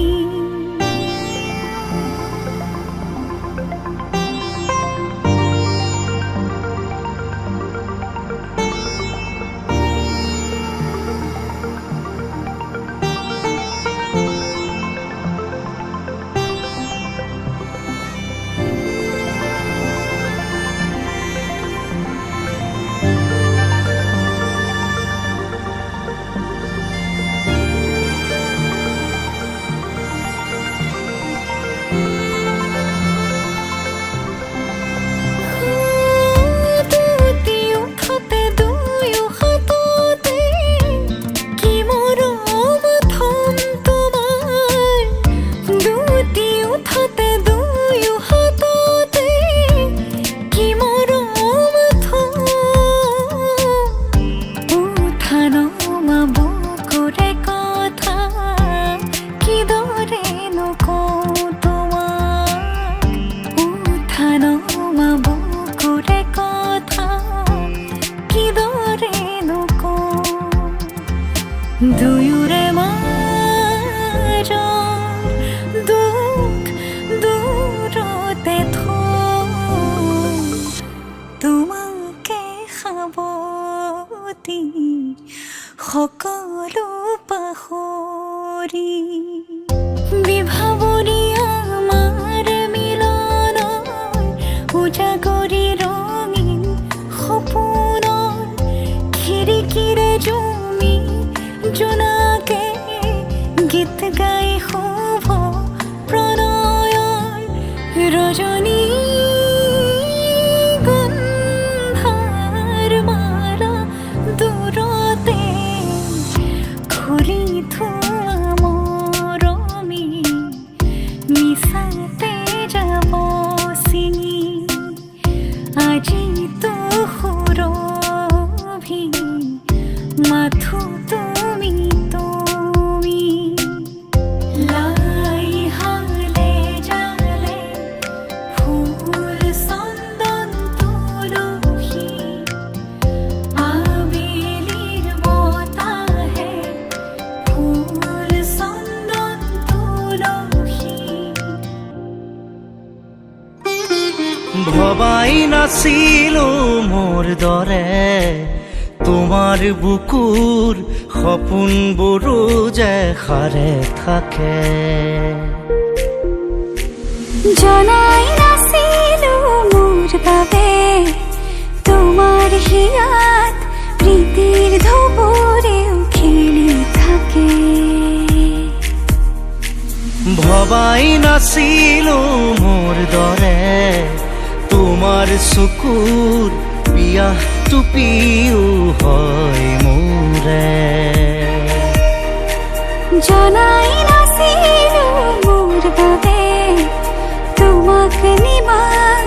দুয়োৰে মাজৰ দুখ দূৰতে থৈ তোমাকে সাৱটি সকলো পাহৰি বিভাৱনী আমাৰ মিলনৰ উজাগৰি ৰঙীন সপোনৰ খিৰিকীৰে জুমি জোনাকে গীত গাই শুভ প্ৰণয়ৰ ৰজনী গন্ধাৰ মালা দূৰতে খুলি থোৱা মৰমী মিছাতে যাব ছিঙি আজিতো সুৰভি মাথো তুমি তুমি লাই হালে জালে ফুল চন্দন তুলসী আবেলিৰ বতাহে ফুল চন্দন তুলসী ভবাই নাছিলো মোৰ দৰে তোমাৰ বুকুৰ সপোনবোৰো যে সাৰে থাকে জনাই নাছিলো মোৰ বাবে তোমাৰ হিয়াত প্ৰীতিৰ ধুবুৰেও খেলি থাকে ভবাই নাছিলো মোৰ দৰে তোমাৰ চকুৰ পিয়াহ টুপিও হয় মোৰে জনাই নাছিলো মোৰ বাবে তোমাক নিমাত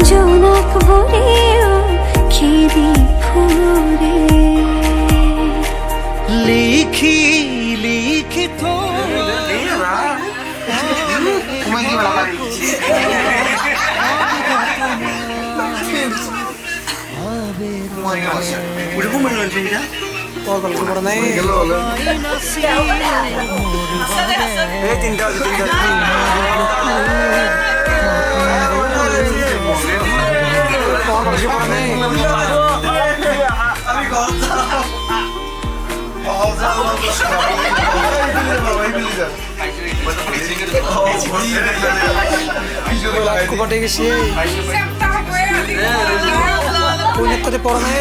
জোনাক বোৰেও খেদি ফুৰে লিখি লিখি থৈ কটে গেছি কোনটাতে পড়া নাই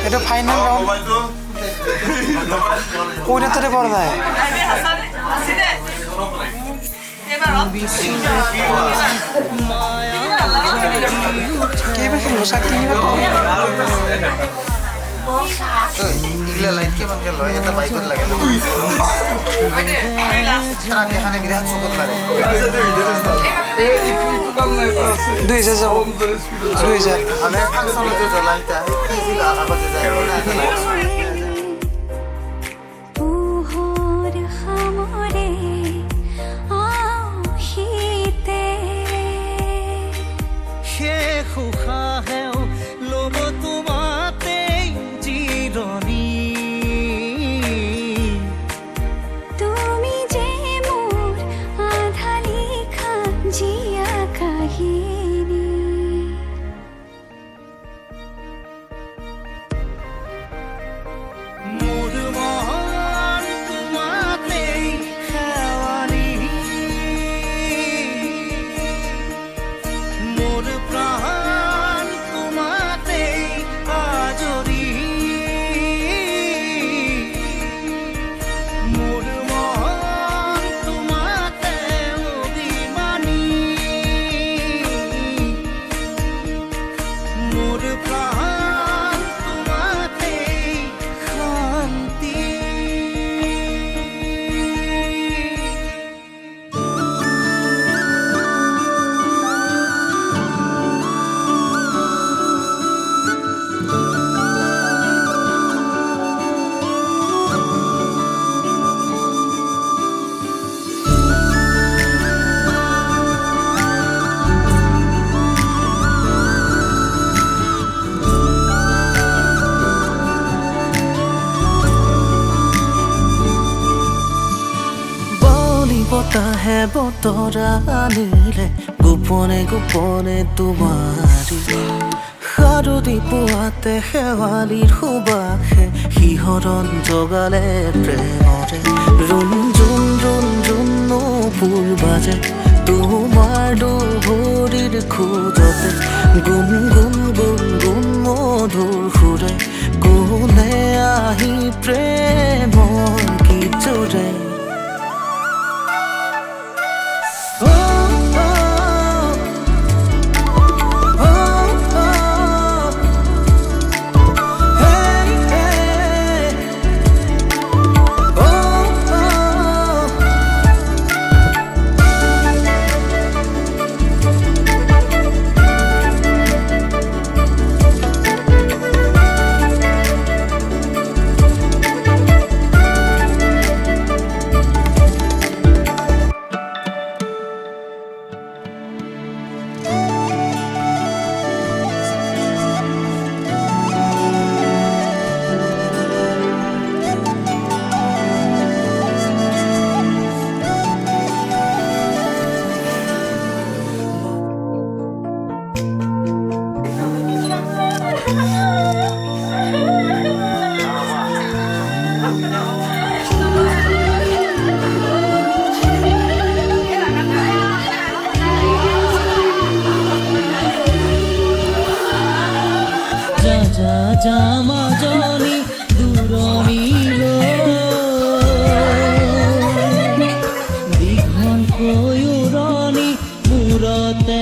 এটা ফাইনাল রাউন্ড কোনটাতে পড়া নাই কেবে খেলো সাথে নিবা ইগলা লাইট কেমন গেল এটা বাইকত লাগে ট্রাক এখানে বিরাট সুন্দর লাগে 2000 যাও 2000 আমি ফাংশনে তো লাইটটা ইজি আগাতে যায় পোহৰ সামৰে আহিতে শেষ উশাহেও ল'ব তোমাতে জিৰণি তুমি যে মোৰ আধা লিখা জীয়া কাহিনী তৰা আনিলে গোপনে গোপনে তোমাৰি সাৰতি পুৱাতে শেৱালিৰ সুবাসে শিহৰণ জগালে প্ৰেমৰে ৰুণ জুন নপুৰ বাজে তোমাৰ দুভৰিৰ খোজতে গুণ মধুৰ সুৰে কোনে আহি প্ৰেমৰ গীত জোৰে মাজনী দূৰণিল দীঘলকৈ উৰণি মূৰতে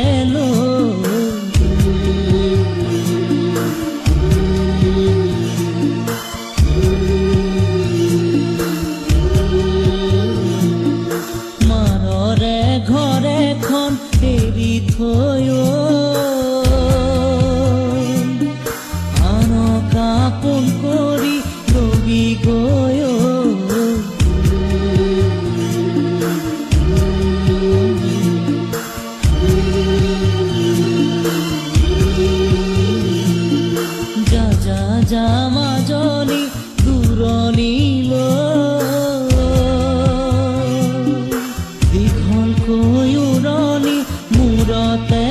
মাৰৰে ঘৰেখন এৰি থৈ আপোন কৰি ৰবি গৈ যা মাজনী দূৰণিল দীঘলকৈ উৰণি মূৰতে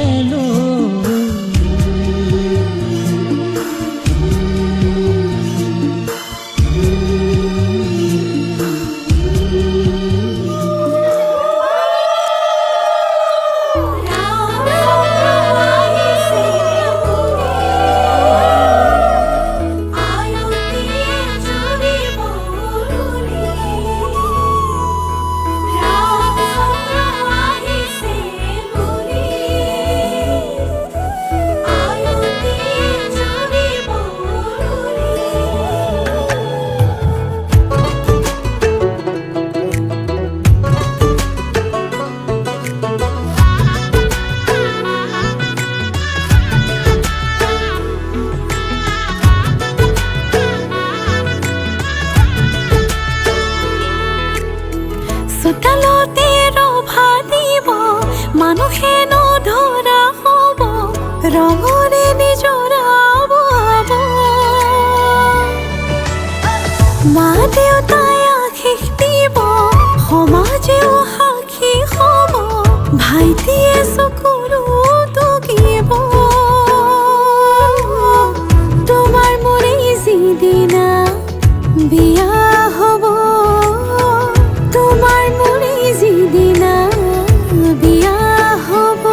চোতালতে ৰভা দিব মানুহে নধৰা হ'ব ৰঙৰে নিজৰাব মা দেউতাই আশীষ দিব সমাজেও সাক্ষী হ'ব ভাইটিয়ে চকুৰো টুকিব তোমাৰ মোৰে যিদিনা বিয়া হ'ব তোমাৰ মনে যিদিনা বিয়া হব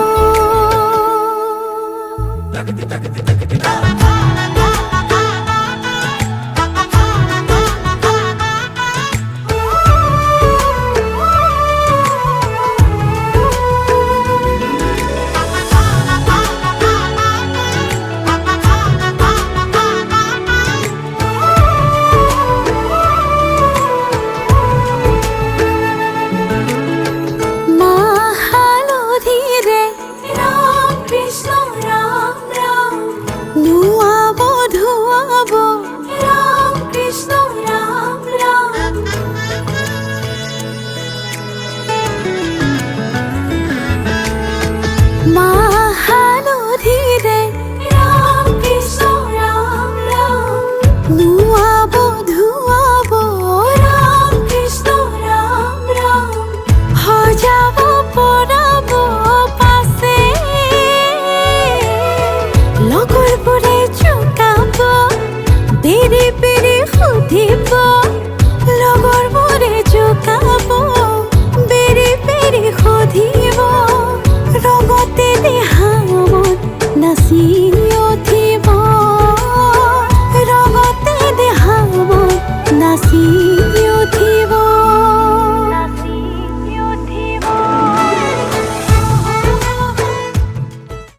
মা